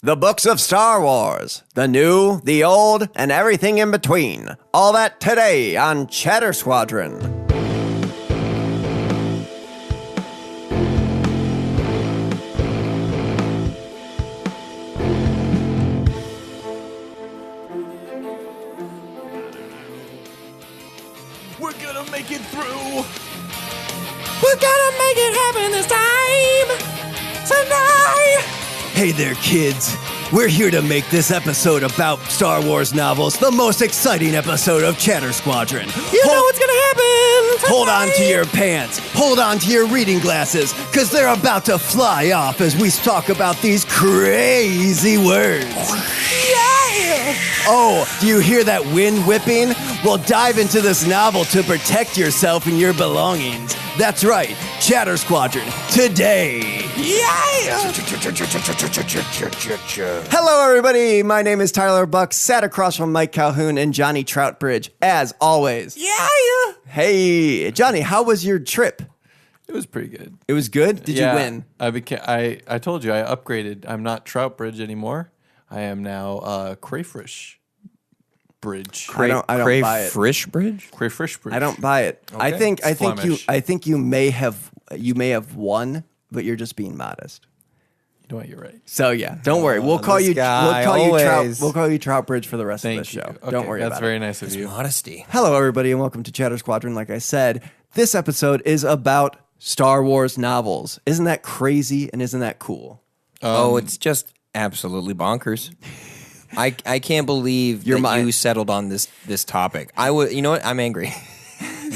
The books of Star Wars, the new, the old, and everything in between. All that today on Chatter Squadron. We're gonna make it through. We're gonna make it happen this time! Tonight! Hey there, kids. We're here to make this episode about Star Wars novels the most exciting episode of Chatter Squadron. You know what's gonna happen tonight. Hold on to your pants. Hold on to your reading glasses, because they're about to fly off as we talk about these crazy words. Yeah! Oh, do you hear that wind whipping? Well, dive into this novel to protect yourself and your belongings. That's right, Chatter Squadron, today. Yeah! Hello, everybody. My name is Tyler Buck, sat across from Mike Calhoun and Jonny Troutbridge, as always. Yeah! Hey, Jonny, how was your trip? It was pretty good. It was good? Did you win? I told you I upgraded. I'm not Troutbridge anymore. I am now Crayfish Bridge. I don't buy it. Crayfish Bridge? Crayfish Bridge. I don't buy it. Okay. I think you may have won, but you're just being modest. You know what? You're right. So yeah, don't worry. We'll call you Troutbridge for the rest of Thank this you. show. Okay, Don't worry about That's very it. nice of you. Modesty. Hello, everybody, and welcome to Chatter Squadron. Like I said, this episode is about Star Wars novels. Isn't that crazy and isn't that cool? It's just absolutely bonkers. I can't believe you settled on this topic. You know what? I'm angry.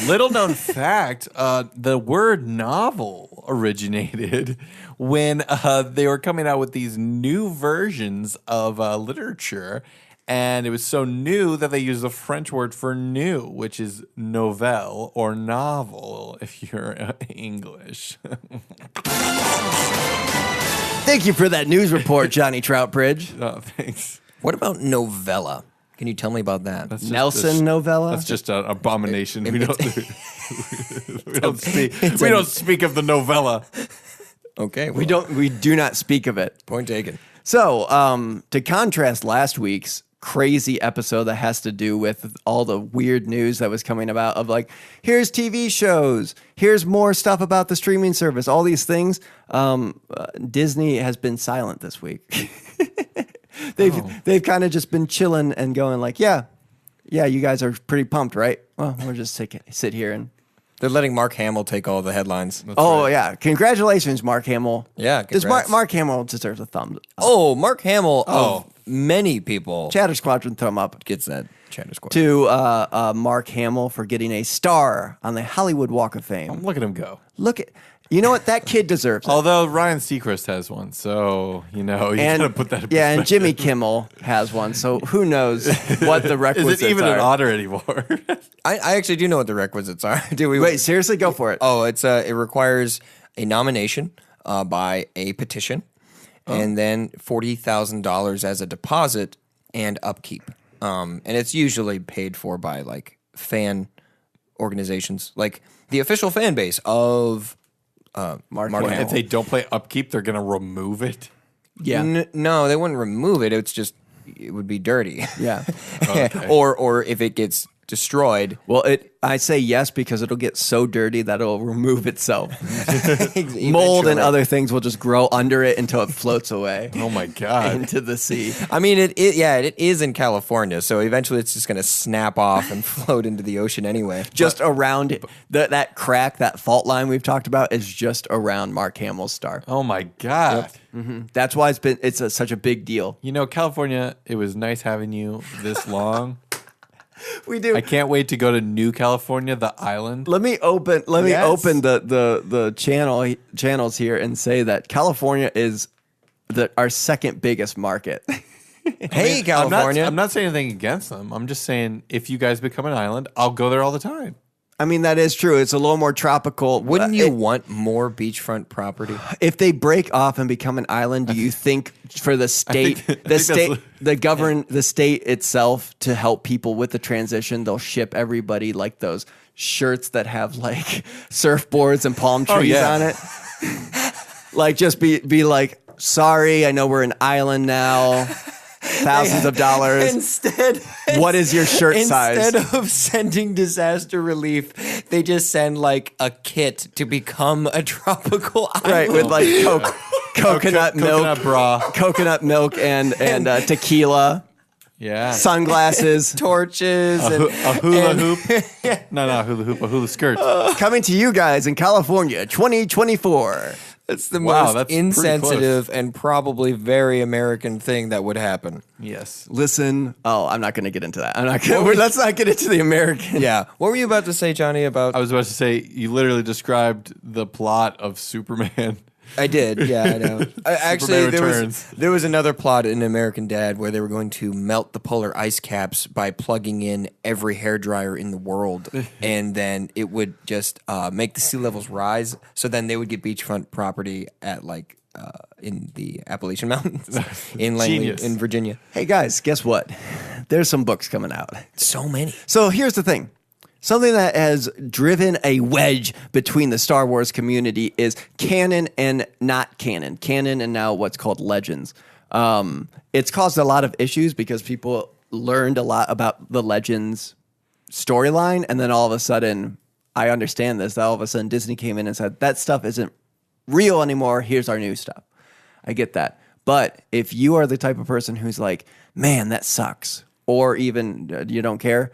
Little known fact, the word novel originated when they were coming out with these new versions of literature, and it was so new that they used the French word for new, which is novelle or novel if you're English. Thank you for that news report, Jonny Troutbridge. Oh, thanks. What about novella? Can you tell me about that? That's just Nelson novella? That's just an abomination. We don't speak. It's We don't speak of the novella. Okay. We do not speak of it. Point taken. So, to contrast last week's crazy episode that has to do with all the weird news that was coming about of like, here's TV shows, here's more stuff about the streaming service, all these things, Disney has been silent this week. They've kind of just been chilling and going like, yeah, you guys are pretty pumped, right? Well, we'll just sit here and... They're letting Mark Hamill take all the headlines. That's right. Yeah. Congratulations, Mark Hamill. Yeah, Does congrats. Mark Hamill deserves a thumb up. Oh, Mark Hamill of many people Chatter Squadron thumb up gets that Chatter Squad. to Mark Hamill for getting a star on the Hollywood Walk of Fame. Look at him go. You know what? That kid deserves it. Although Ryan Seacrest has one, so you gotta put that in perspective. and Jimmy Kimmel has one, so who knows what the requisites Is it even are. an honor anymore? I actually do know what the requisites are. Wait, seriously? Go for it. Oh, it requires a nomination by a petition, and then $40,000 as a deposit and upkeep. And it's usually paid for by like fan organizations, like the official fan base of Mark Hamill. If they don't play upkeep, they're gonna remove it. Yeah. No, they wouldn't remove it. It would be dirty. Yeah. Okay. or if it gets destroyed. Well, I say yes because it'll get so dirty that it'll remove itself. Mold and Eventually. other things will just grow under it until it floats away Oh my god. into the sea. I mean, it is in California, so eventually it's just going to snap off and float into the ocean anyway. Just around it. That crack, that fault line we've talked about is just around Mark Hamill's star. Oh my god. That's why it's such a big deal. You know, California, it was nice having you this long. We do. I can't wait to go to New California, the island. Let me open the channels here and say that California is our second biggest market. Hey, California. I'm not saying anything against them. I'm just saying if you guys become an island, I'll go there all the time. I mean, that is true. It's a little more tropical. Wouldn't you want more beachfront property? If they break off and become an island, do you think for the state, the state itself to help people with the transition, they'll ship everybody like those shirts that have like surfboards and palm trees on it? Like just be like, sorry, I know we're an island now. Thousands of dollars. Instead, what is your shirt size? Instead of sending disaster relief, they just send like a kit to become a tropical island. Right, with like coconut milk, Coconut bra. coconut milk, and tequila, Yeah. sunglasses. torches and A hula hoop. No, hula hoop. A hula skirt. Coming to you guys in California, 2024. it's the Wow, most that's pretty insensitive and probably very American thing that would happen. Yes. Listen, I'm not going to get into that. Let's not get into the American. Yeah. What were you about to say, Johnny, about... I was about to say, you literally described the plot of Superman. I did, yeah, I know. Actually, Returns. there was another plot in American Dad where they were going to melt the polar ice caps by plugging in every hairdryer in the world, and then it would just make the sea levels rise. So then they would get beachfront property at in the Appalachian Mountains in Langley, Genius. in Virginia. Hey guys, guess what? There's some books coming out. So many. So here's the thing. Something that has driven a wedge between the Star Wars community is canon and not canon. Canon and now what's called Legends. It's caused a lot of issues because people learned a lot about the Legends storyline, and then all of a sudden, I understand this, all of a sudden Disney came in and said, that stuff isn't real anymore, here's our new stuff. I get that. But if you are the type of person who's like, man, that sucks, or even you don't care,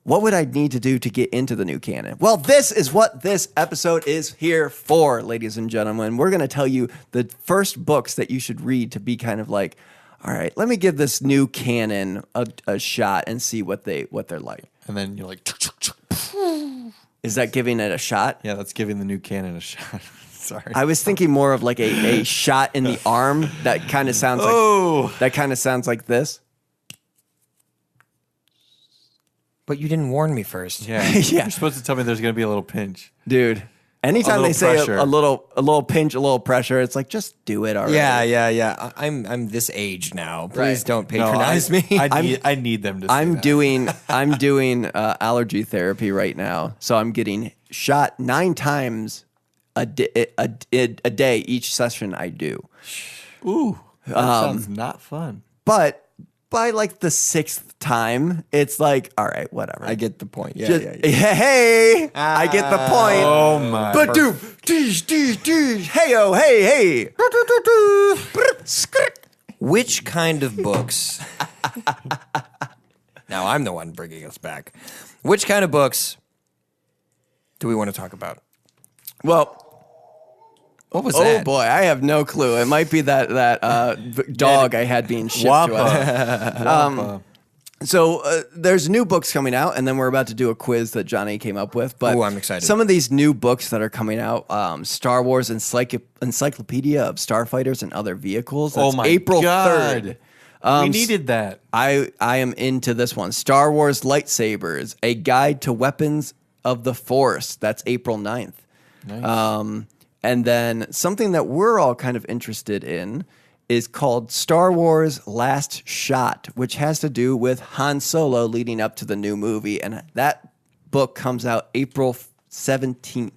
what would I need to do to get into the new canon? Well, this is what this episode is here for, ladies and gentlemen. We're going to tell you the first books that you should read to be kind of like, all right, let me give this new canon a shot and see what they're like. And then you're like, Is that giving it a shot? yeah, that's giving the new canon a shot. Sorry. I was thinking more of like a shot in the arm that kind of sounds like this. But you didn't warn me first. Yeah. Yeah. You're supposed to tell me there's going to be a little pinch. Dude. Anytime little they say pressure. a little pinch, a little pressure, it's like, just do it already. Yeah. I'm this age now. Please Right. don't patronize me. I need them to say I'm that. doing allergy therapy right now, so I'm getting shot 9 times a day each session I do. Ooh, that sounds not fun. But by like the 6th time, it's like, all right, whatever. I get the point. Yeah, Just, yeah. Hey, I get the point. Oh my. But dude, hey-o, hey. Which kind of books? Now I'm the one bringing us back. Which kind of books do we want to talk about? Well, What was oh that? boy, I have no clue. It might be that dog I had being shipped to us. Wappa. So there's new books coming out, and then we're about to do a quiz that Johnny came up with. But Ooh, I'm excited. Some of these new books that are coming out, Star Wars Encyclopedia of Starfighters and Other Vehicles. That's Oh my April God. 3rd. We needed that. I am into this one. Star Wars Lightsabers, A Guide to Weapons of the Force. That's April 9th. Nice. And then something that we're all kind of interested in is called Star Wars Last Shot, which has to do with Han Solo leading up to the new movie. And that book comes out April 17th.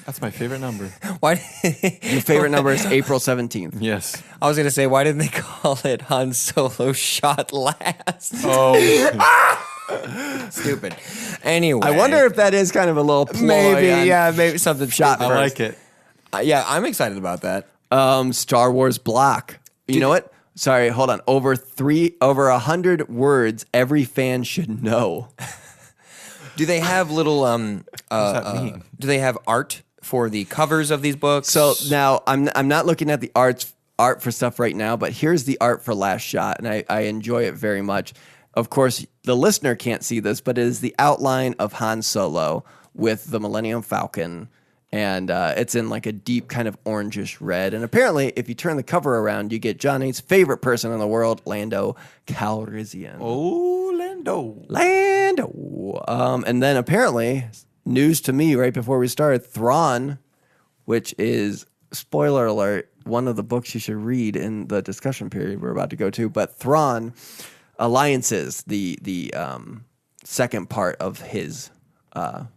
That's my favorite number. Why? Your favorite number is April 17th. Yes. I was gonna say, why didn't they call it Han Solo Shot Last? Oh, Stupid. Anyway, I wonder if that is kind of a little ploy maybe something Shot I first. like it. Yeah, I'm excited about that. Star Wars block. You know what? Sorry, hold on. Over 100 words every fan should know. Do they have little What does that mean? do they have art for the covers of these books? So now I'm not looking at the art for stuff right now, but here's the art for Last Shot, and I enjoy it very much. Of course, the listener can't see this, but it is the outline of Han Solo with the Millennium Falcon, and it's in like a deep kind of orangish red. And apparently, if you turn the cover around, you get Johnny's favorite person in the world, Lando Calrissian. Oh, Lando. Lando. And then apparently, news to me right before we started, Thrawn, which is, spoiler alert, one of the books you should read in the discussion period we're about to go to. But Thrawn, Alliances, the second part of his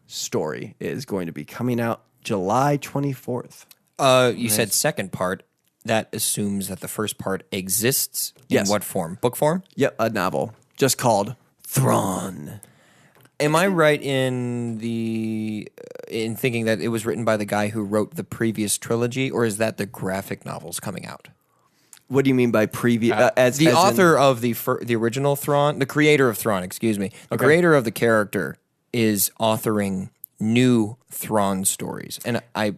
story, is going to be coming out July 24th. You said second part. that assumes that the first part exists in Yes. what form? Book form? Yep, a novel just called Thrawn. Am I right in thinking that it was written by the guy who wrote the previous trilogy, or is that the graphic novels coming out? What do you mean by previous? The author of the original Thrawn, the creator of Thrawn, excuse me, the creator of the character is authoring new Thrawn stories, and I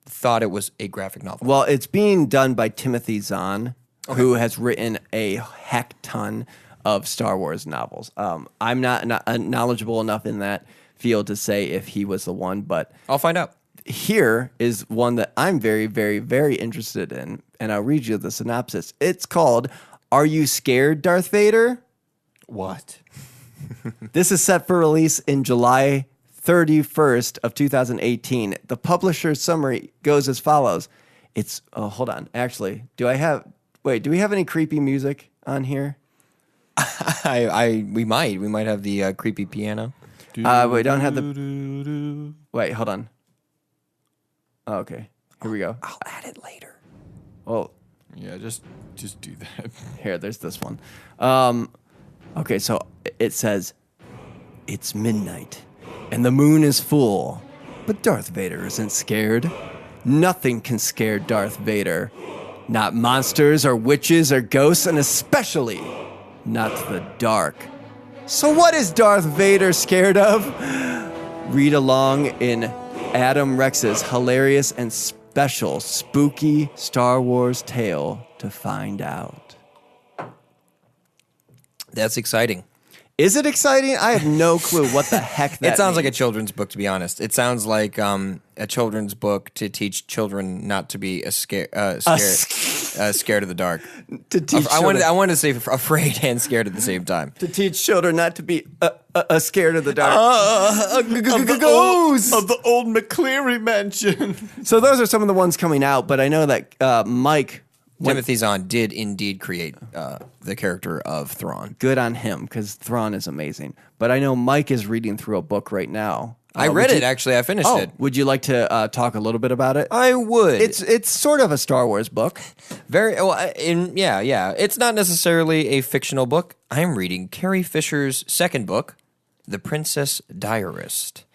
thought it was a graphic novel. Well, it's being done by Timothy Zahn, who has written a heck ton of Star Wars novels. I'm not knowledgeable enough in that field to say if he was the one, but I'll find out. here is one that I'm very, very, very interested in, and I'll read you the synopsis. It's called "Are You Scared, Darth Vader?" What? This is set for release in July 31st of 2018. The publisher's summary goes as follows. Hold on. Actually, do we have any creepy music on here? We might have the creepy piano. We don't have the, wait, hold on. Oh, okay. Here we go. I'll add it later. Well, Yeah, just do that. here, there's this one. Okay, so it says, "It's midnight, and the moon is full, but Darth Vader isn't scared. Nothing can scare Darth Vader. Not monsters or witches or ghosts, and especially not the dark. So what is Darth Vader scared of? Read along in Adam Rex's hilarious and special spooky Star Wars tale to find out." That's exciting. Is it exciting? I have no clue what the heck that It sounds like a means. children's book, to be honest. It sounds like a children's book to teach children not to be scared of the dark. To teach I children, wanted to say afraid and scared at the same time. to teach children not to be scared of the dark. Ghost. Of the old McCleary mansion. So those are some of the ones coming out, but I know that Mike, Timothy Zahn did indeed create the character of Thrawn. good on him, because Thrawn is amazing. But I know Mike is reading through a book right now. I read it, actually. I finished it. Would you like to talk a little bit about it? I would. It's sort of a Star Wars book. Very well. Yeah. It's not necessarily a fictional book. I'm reading Carrie Fisher's second book, The Princess Diarist.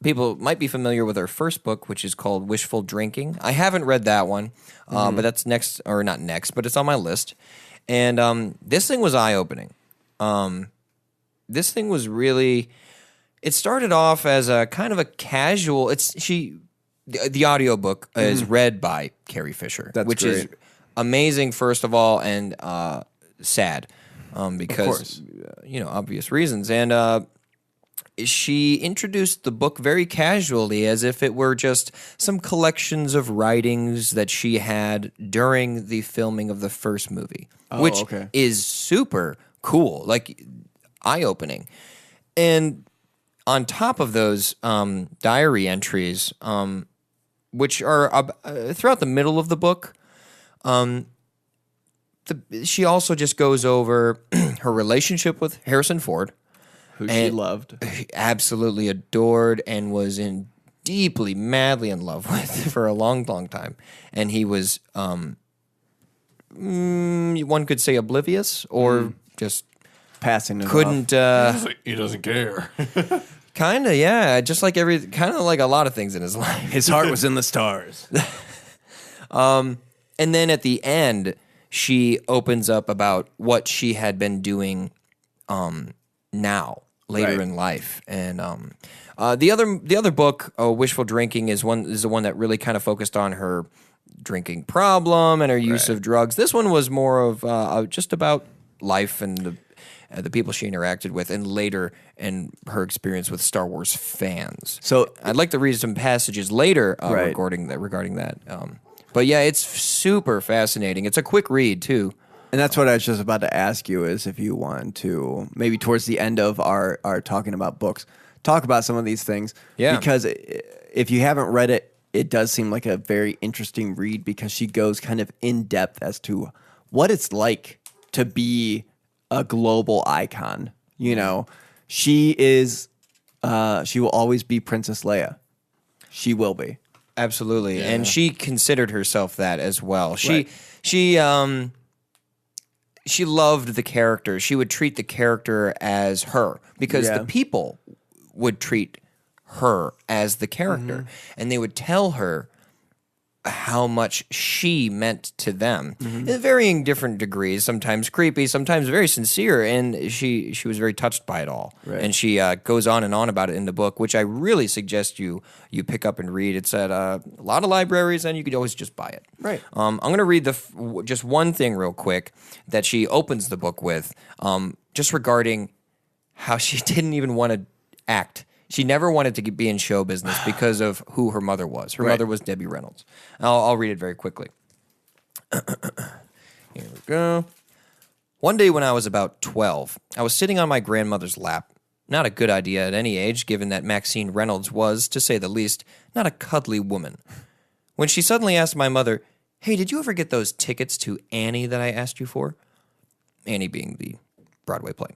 People might be familiar with her first book, which is called Wishful Drinking. I haven't read that one, but that's next, or not next, but it's on my list. And this thing was eye-opening. This thing was really. It started off as a kind of a casual. The audiobook is read by Carrie Fisher, That's which is great. amazing, first of all, and sad because course. Obvious reasons. And she introduced the book very casually, as if it were just some collections of writings that she had during the filming of the first movie, which okay. is super cool, like eye-opening. And on top of those diary entries, which are throughout the middle of the book, she also just goes over her relationship with Harrison Ford, Who she loved. absolutely adored and was deeply, madly in love with for a long, long time. And he was, one could say, oblivious or just Passing it couldn't. He doesn't care. Kind of, yeah. Just like kind of like a lot of things in his life. His heart was in the stars. And then at the end, she opens up about what she had been doing now, later Right. in life. And the other book, Wishful Drinking, is the one that really kind of focused on her drinking problem and her use of drugs. This one was more of just about life and the people she interacted with, and later and her experience with Star Wars fans. So I'd like to read some passages later Right. regarding that. But yeah, it's super fascinating. It's a quick read too. And that's what I was just about to ask you, is if you want to, maybe towards the end of our talking about books, talk about some of these things. Yeah. Because if you haven't read it, it does seem like a very interesting read, because she goes kind of in depth as to what it's like to be a global icon. She will always be Princess Leia. She will be. Absolutely. And she considered herself that as well. She loved the character. She would treat the character as her because the people would treat her as the character. And they would tell her how much she meant to them in varying different degrees, sometimes creepy, sometimes very sincere, and she was very touched by it all. Right. And she goes on and on about it in the book, which I really suggest you pick up and read. It's at a lot of libraries, and you could always just buy it. Right. I'm going to read just one thing real quick that she opens the book with, just regarding how she didn't even want to act. She never wanted to be in show business because of who her mother was. Her mother was Debbie Reynolds. I'll read it very quickly. Here we go. One day when I was about 12, I was sitting on my grandmother's lap. Not a good idea at any age, given that Maxine Reynolds was, to say the least, not a cuddly woman. When she suddenly asked my mother, "Hey, did you ever get those tickets to Annie that I asked you for?" Annie being the Broadway play.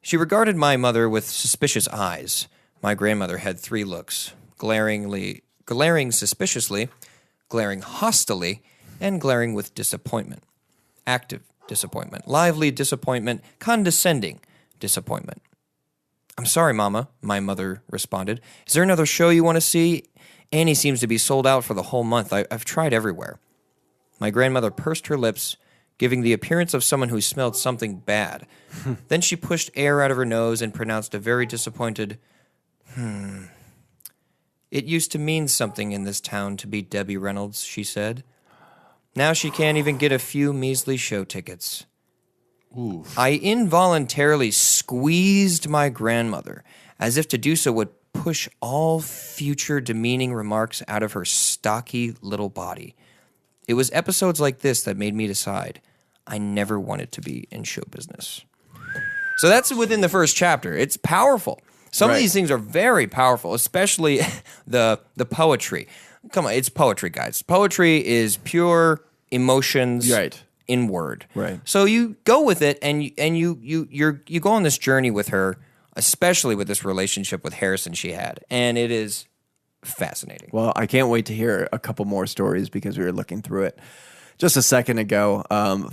She regarded my mother with suspicious eyes. My grandmother had three looks: glaring suspiciously, glaring hostilely, and glaring with disappointment. Active disappointment, lively disappointment, condescending disappointment. "I'm sorry, Mama," my mother responded. "Is there another show you want to see? Annie seems to be sold out for the whole month. I've tried everywhere." My grandmother pursed her lips, giving the appearance of someone who smelled something bad. Then she pushed air out of her nose and pronounced a very disappointed, "It used to mean something in this town to be Debbie Reynolds," she said. "Now she can't even get a few measly show tickets." Oof. I involuntarily squeezed my grandmother, as if to do so would push all future demeaning remarks out of her stocky little body. It was episodes like this that made me decide I never wanted to be in show business. So that's within the first chapter. It's powerful. Some of these things are very powerful, especially the poetry. Come on, it's poetry, guys. Poetry is pure emotions in word. Right. So you go with it, and you go on this journey with her, especially with this relationship with Harrison she had, and it is fascinating. Well, I can't wait to hear a couple more stories because we were looking through it just a second ago,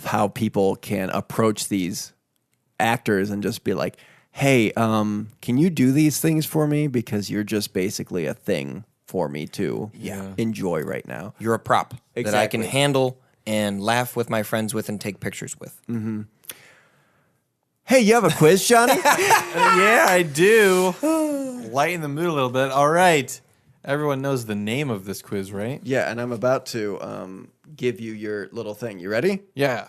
how people can approach these actors and just be like, "Hey, can you do these things for me? Because you're just basically a thing for me to enjoy right now. You're a prop that I can handle and laugh with my friends with and take pictures with." Mm-hmm. Hey, you have a quiz, Johnny? Yeah, I do. Lighten the mood a little bit. All right. Everyone knows the name of this quiz, right? Yeah, and I'm about to give you your little thing. You ready? Yeah.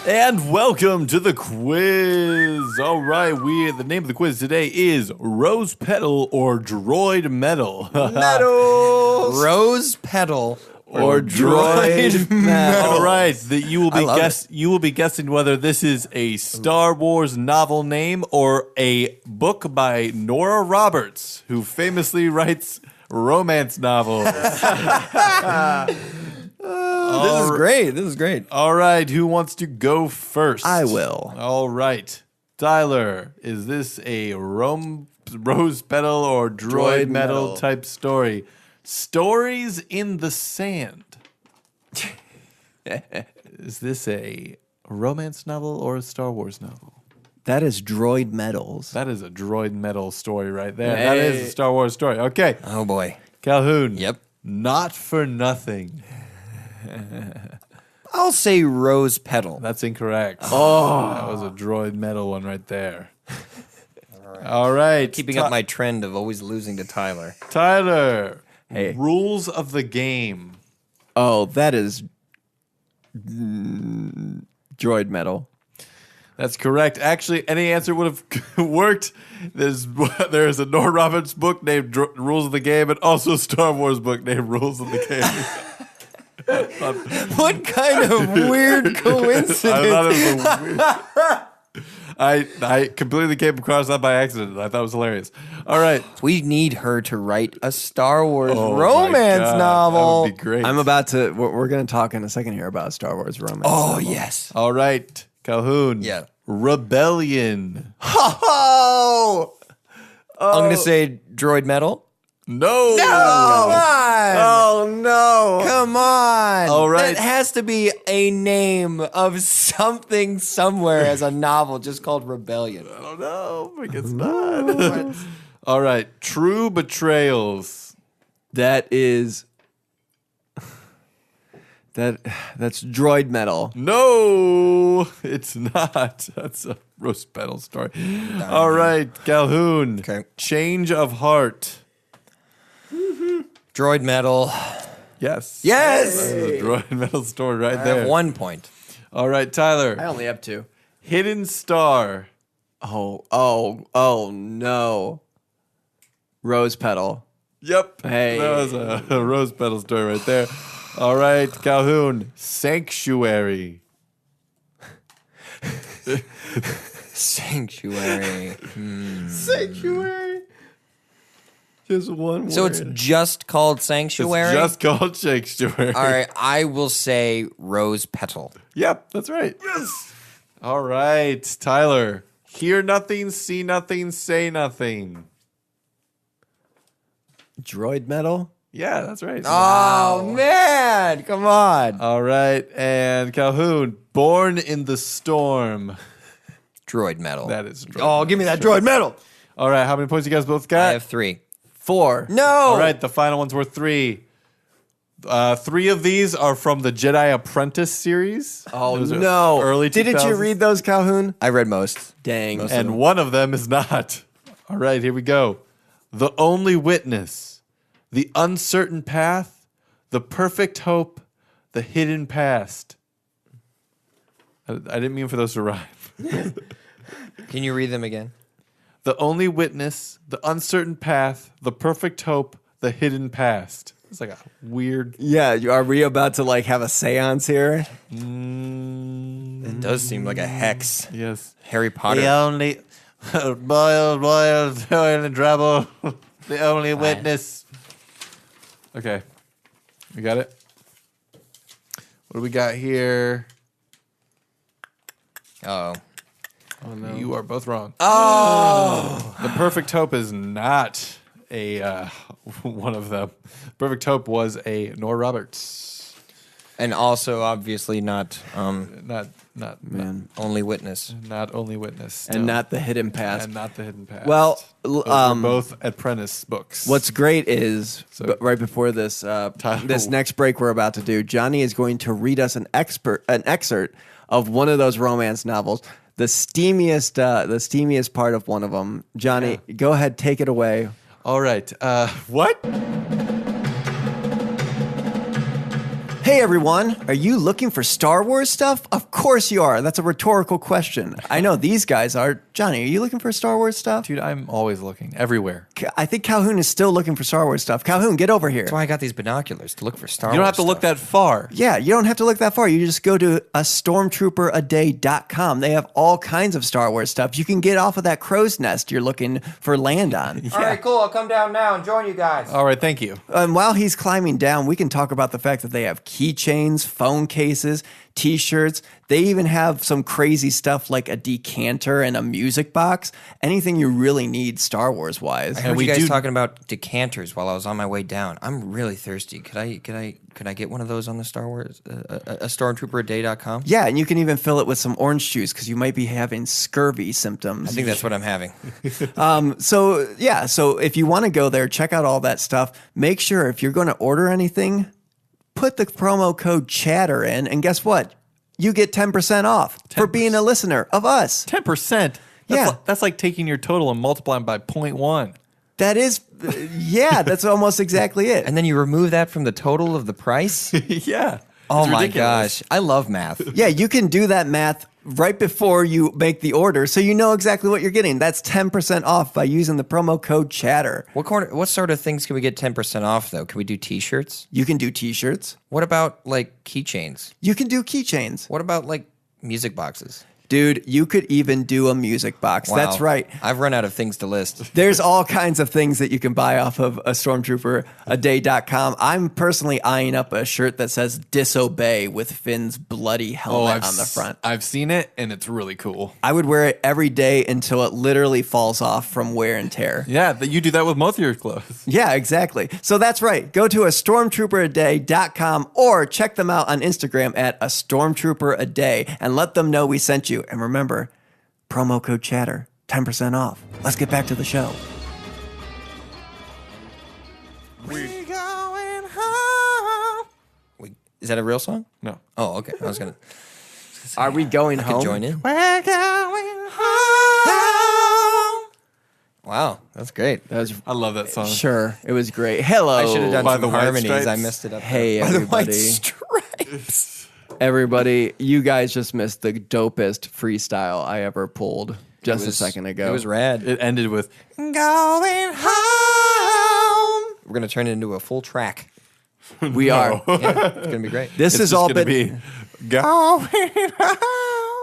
And welcome to the quiz. All right, the name of the quiz today is Rose Petal or Droid Metal. Metal. Rose Petal or Droid Metal. All right, you will be guessing whether this is a Star Wars novel name or a book by Nora Roberts, who famously writes romance novels. This is great. All right, who wants to go first? I will. All right. Tyler, is this a Rose Petal or Droid Metal type story? Stories in the Sand. Is this a romance novel or a Star Wars novel? That is Droid Metals. That is a Droid Metal story right there. Hey. That is a Star Wars story. Okay. Oh, boy. Calhoun. Yep. Not for Nothing. I'll say Rose Petal. That's incorrect. Oh. That was a Droid Metal one right there. All right. Keeping up my trend of always losing to Tyler. Tyler. Hey. Rules of the game. Oh, that is Droid Metal. That's correct. Actually, any answer would have worked. There's a Nora Roberts book named Rules of the Game and also a Star Wars book named Rules of the Game. What kind of weird coincidence? I thought it was a weird... I completely came across that by accident. I thought it was hilarious. All right. We need her to write a Star Wars romance novel. That would be great. I'm about to... We're going to talk in a second here about Star Wars romance novel. Yes. All right. Calhoun. Yeah. Rebellion. Oh! I'm going to say droid metal. No. Come on. Oh no! Come on. All right. That has to be a name of something somewhere as a novel just called Rebellion. I don't know. I guess not. All right. True Betrayals. That is that's droid metal. No, it's not. That's a roast battle story. All right, Calhoun. Okay. Change of Heart. Droid metal. Yes. Yes. That's a droid metal story right I there. have 1 point. All right, Tyler. I only have 2. Hidden Star. Oh no! Rose petal. Yep. Hey. That was a rose petal story right there. All right, Calhoun. Sanctuary. Sanctuary. Sanctuary. Just one word. So it's just called Sanctuary? It's just called Sanctuary. All right, I will say Rose Petal. Yep, that's right. Yes. All right, Tyler. Hear nothing, see nothing, say nothing. droid metal. Yeah, that's right. Oh, man. Come on. All right, and Calhoun. Born in the Storm. Droid metal. That is droid Oh, metal. give me that droid metal. All right, how many points you guys both got? I have 3. 4. No. All right, the final one's worth 3. 3 of these are from the Jedi Apprentice series. Oh Those are no! Early 2000s. Didn't you read those, Calhoun? I read most. Dang. And one of them is not. All right, here we go. The Only Witness, The Uncertain Path, The Perfect Hope, The Hidden Past. I didn't mean for those to rhyme. Can you read them again? The Only Witness, The Uncertain Path, The Perfect Hope, The Hidden Past. It's like a weird. Yeah, are we about to like have a seance here? It does seem like a hex. Yes. Harry Potter. The only boil, toil and trouble. The only witness. Okay, we got it. What do we got here? Oh. Oh no, you are both wrong. Oh. The Perfect Hope is not a one of them. Perfect Hope was a Nora Roberts. And also, obviously, not Not Man. Only Witness. not Only Witness. And not the hidden past. and not the Hidden Past. Well, Those were both Apprentice books. What's great is So- right before this this next break we're about to do, Jonny is going to read us an excerpt of one of those romance novels, the steamiest part of one of them. Jonny, go ahead, take it away. All right. What? Hey everyone, are you looking for Star Wars stuff? Of course you are. That's a rhetorical question. I know these guys are. Jonny, are you looking for Star Wars stuff? Dude, I'm always looking everywhere. I think Calhoun is still looking for Star Wars stuff. Calhoun, get over here. That's why I got these binoculars to look for Star Wars. You don't have to look that far. Yeah, you don't have to look that far. You just go to astormtrooperaday.com. They have all kinds of Star Wars stuff. You can get off of that crow's nest you're looking for land on. All right, cool. I'll come down now and join you guys. All right, thank you. And while he's climbing down, we can talk about the fact that they have keychains, phone cases, t-shirts. They even have some crazy stuff like a decanter and a music box. Anything you really need Star Wars wise. I heard we you guys do- talking about decanters while I was on my way down. I'm really thirsty. Could I get one of those on the Star Wars a stormtrooperaday.com? Yeah, and you can even fill it with some orange juice because you might be having scurvy symptoms. I think that's what I'm having. So if you want to go there, check out all that stuff. Make sure if you're going to order anything, put the promo code chatter in, and guess what? You get 10% off for being a listener of us. 10%? Yeah. That's like taking your total and multiplying by 0.1. That is, that's almost exactly it. And then you remove that from the total of the price? Yeah. Oh It's my ridiculous. gosh. I love math. Yeah, you can do that math right before you make the order so you know exactly what you're getting. That's 10% off by using the promo code chatter. What sort of things can we get 10% off though? Can we do t-shirts? You can do t-shirts. What about like keychains? You can do keychains. What about like music boxes? Dude, you could even do a music box. Wow. That's right. I've run out of things to list. There's all kinds of things that you can buy off of a stormtrooperaday.com. I'm personally eyeing up a shirt that says disobey with Finn's bloody helmet on the front. I've seen it, and it's really cool. I would wear it every day until it literally falls off from wear and tear. Yeah, you do that with most of your clothes. Yeah, exactly. So that's right. Go to a stormtrooperaday.com or check them out on Instagram at a stormtrooperaday and let them know we sent you. And remember, promo code chatter, 10% off. Let's get back to the show. We going home. Wait, is that a real song? No. Oh, okay. I was gonna Are we going home? join in. We're going home. Wow, that's great. That was I love that song. sure. It was great. Hello. I should have done By some the White harmonies. Stripes? I messed it up. Hey, By the White everybody. Stripes. Everybody, you guys just missed the dopest freestyle I ever pulled just a second ago. It was rad. It ended with Going home. We're gonna turn it into a full track. We are. Yeah, it's gonna be great. This it's has just all gonna been. be going home.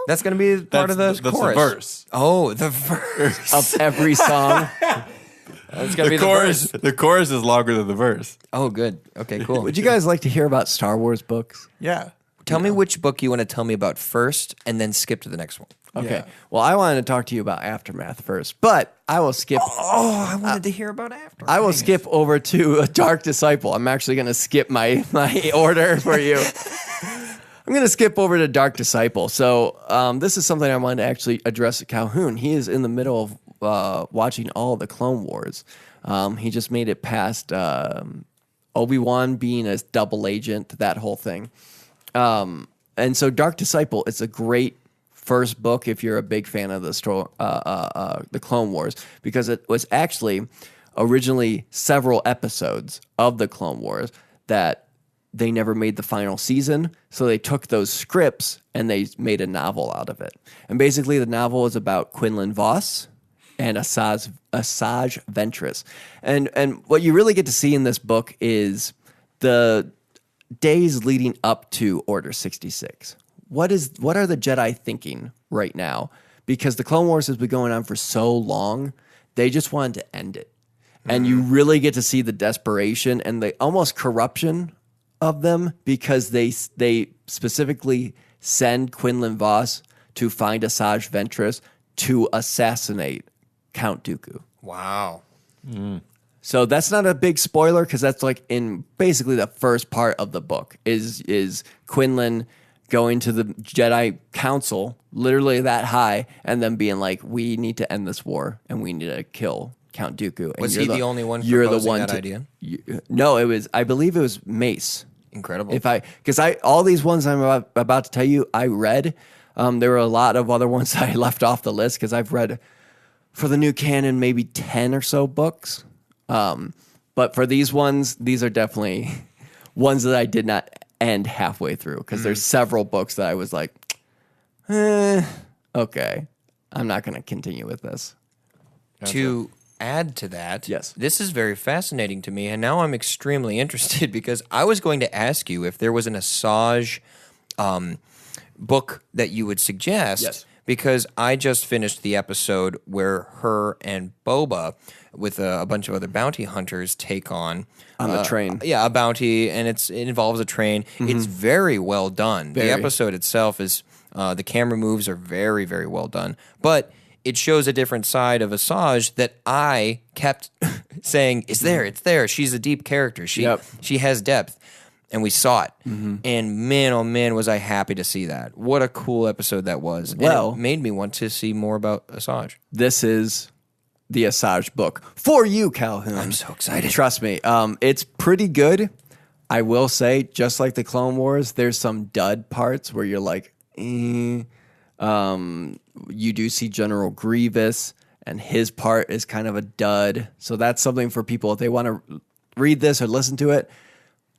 That's gonna be part of the That's chorus. the verse. Oh, the verse. Of every song. That's gonna be The chorus. the verse. The chorus is longer than the verse. Oh, good. Okay, cool. Would you guys like to hear about Star Wars books? Yeah. Tell me which book you want to tell me about first, and then skip to the next one. Okay. Yeah. Well, I wanted to talk to you about Aftermath first, but I will skip. Oh, I wanted to hear about after. I will skip over to a Dark Disciple. I'm actually going to skip my order for you. I'm going to skip over to Dark Disciple. So this is something I wanted to actually address at Calhoun. He is in the middle of watching all the Clone Wars. He just made it past Obi-Wan being a double agent, that whole thing. And so Dark Disciple, it's a great first book if you're a big fan of the Clone Wars, because it was actually originally several episodes of the Clone Wars that they never made the final season. So they took those scripts and they made a novel out of it. And basically the novel is about Quinlan Vos and Asajj Ventress. And what you really get to see in this book is the days leading up to Order 66. What are the Jedi thinking right now? Because the Clone Wars has been going on for so long, they just wanted to end it. And you really get to see the desperation and the almost corruption of them, because they specifically send Quinlan Vos to find Asajj Ventress to assassinate Count Dooku. Wow. So that's not a big spoiler, because that's like in basically the first part of the book is Quinlan going to the Jedi Council, literally that high, and then being like, "We need to end this war, and we need to kill Count Dooku." And Was you're he the only one You're the proposing one that to, idea? No, it was. I believe it was Mace. Incredible. Because all these ones I'm about to tell you, I read. There were a lot of other ones I left off the list because I've read for the new canon maybe 10 or so books. But for these ones, these are definitely ones that I did not end halfway through, because there's several books that I was like, okay, I'm not going to continue with this. To add to that, Yes. this is very fascinating to me, and now I'm extremely interested, because I was going to ask you if there was an Asajj book that you would suggest. Yes. Because I just finished the episode where her and Boba, with a bunch of other bounty hunters, take on the train. Yeah, a bounty, and it involves a train. It's very well done. Very. The episode itself is the camera moves are very, very well done, but it shows a different side of Asajj that I kept saying, "It's there, it's there." She's a deep character. She has depth. And we saw it. And man, oh man, was I happy to see that. What a cool episode that was. Well- And it made me want to see more about Asajj. This is the Asajj book for you, Calhoun. I'm so excited. Trust me. It's pretty good. I will say, just like the Clone Wars, there's some dud parts where you're like, You do see General Grievous, and his part is kind of a dud. So that's something for people if they want to read this or listen to it.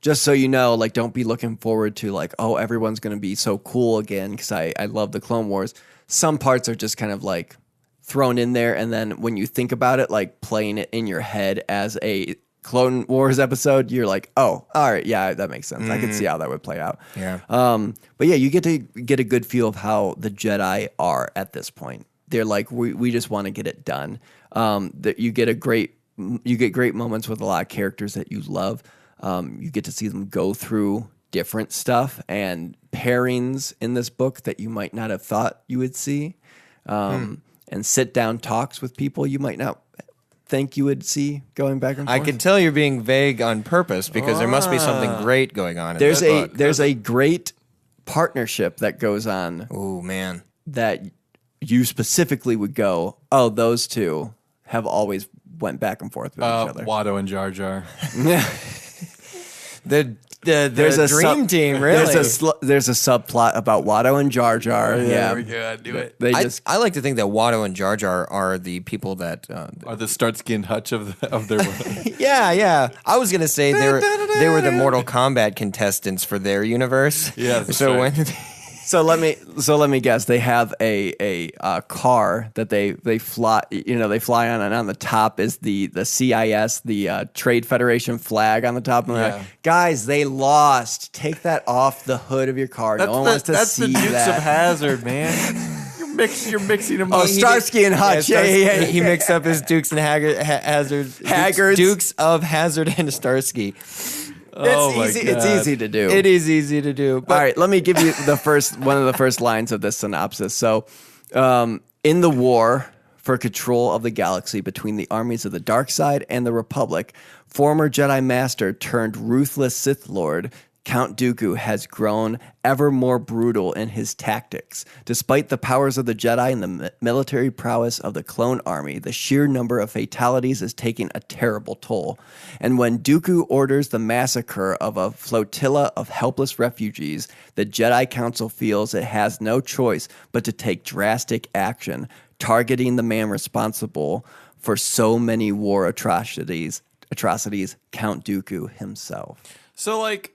Just so you know, like, don't be looking forward to like, oh, everyone's going to be so cool again, because I love the Clone Wars. Some parts are just kind of like thrown in there, and then when you think about it, like playing it in your head as a Clone Wars episode, you're like, oh, all right, yeah, that makes sense. I can see how that would play out. Yeah. But yeah, you get to get a good feel of how the Jedi are at this point. They're like, we just want to get it done. That you get great moments with a lot of characters that you love. You get to see them go through different stuff and pairings in this book that you might not have thought you would see, and sit down talks with people you might not think you would see going back and forth. I can tell you're being vague on purpose because there must be something great going on. There's a great partnership that goes on. Oh man, that you specifically would go, oh, those two have always went back and forth with each other. Watto and Jar Jar. There's a dream team, really. There's a subplot about Watto and Jar Jar. There we go. Do it. I like to think that Watto and Jar Jar are the people that Are the Starsky and Hutch of their world. Yeah. I was gonna say they were the Mortal Kombat contestants for their universe. Yeah, that's so right. when So let me guess. They have a car that they fly. They fly on, and on the top is the CIS, the Trade Federation flag on the top. And they're like, guys, they lost. Take that off the hood of your car. No one wants to that's see the Dukes that. of Hazzard, man. You're mixing them up. Oh, Starsky and Hutch. Yeah. He mixed up his Dukes and Hazard. Haggards. Dukes of Hazard and Starsky. It's easy to do. It is easy to do. But All right, let me give you one of the first lines of this synopsis. So, in the war for control of the galaxy between the armies of the dark side and the Republic, former Jedi Master turned ruthless Sith Lord Count Dooku has grown ever more brutal in his tactics. Despite the powers of the Jedi and the military prowess of the clone army, the sheer number of fatalities is taking a terrible toll. And when Dooku orders the massacre of a flotilla of helpless refugees, the Jedi Council feels it has no choice but to take drastic action, targeting the man responsible for so many war atrocities, Count Dooku himself. So, like,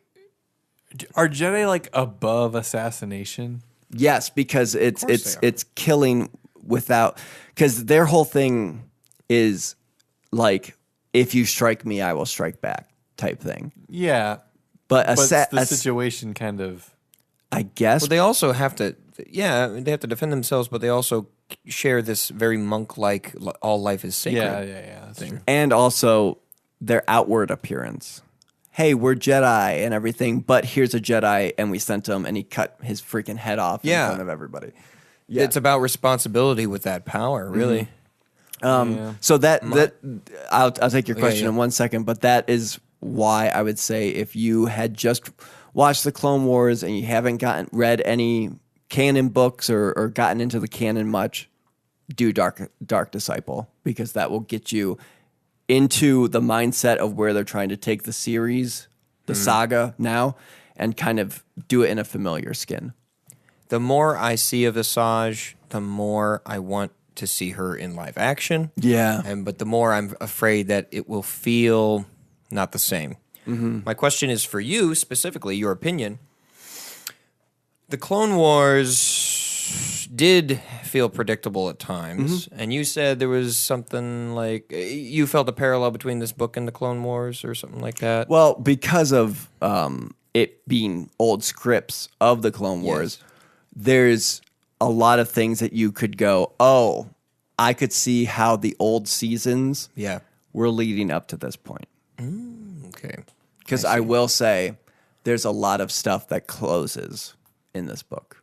are Jedi like above assassination? Yes, because it's killing without, because their whole thing is like, if you strike me, I will strike back type thing. Yeah, but the situation kind of, I guess. Well, they also have to, they have to defend themselves, but they also share this very monk-like all life is sacred. Yeah, that's true. And also their outward appearance. Hey, we're Jedi and everything, but here's a Jedi, and we sent him, and he cut his freaking head off in front of everybody. Yeah. It's about responsibility with that power, really. So that I'll take your question in 1 second, but that is why I would say if you had just watched the Clone Wars and you haven't read any canon books or gotten into the canon much, do Dark Disciple, because that will get you into the mindset of where they're trying to take the series, the saga now, and kind of do it in a familiar skin. The more I see of Asajj, the more I want to see her in live action. Yeah. But the more I'm afraid that it will feel not the same. Mm-hmm. My question is for you, specifically, your opinion. The Clone Wars did feel predictable at times, and you said there was something like you felt a parallel between this book and the Clone Wars or something like that. Well, because of it being old scripts of the Clone Wars, there's a lot of things that you could go, oh, I could see how the old seasons were leading up to this point. Okay. Because I will say there's a lot of stuff that closes in this book.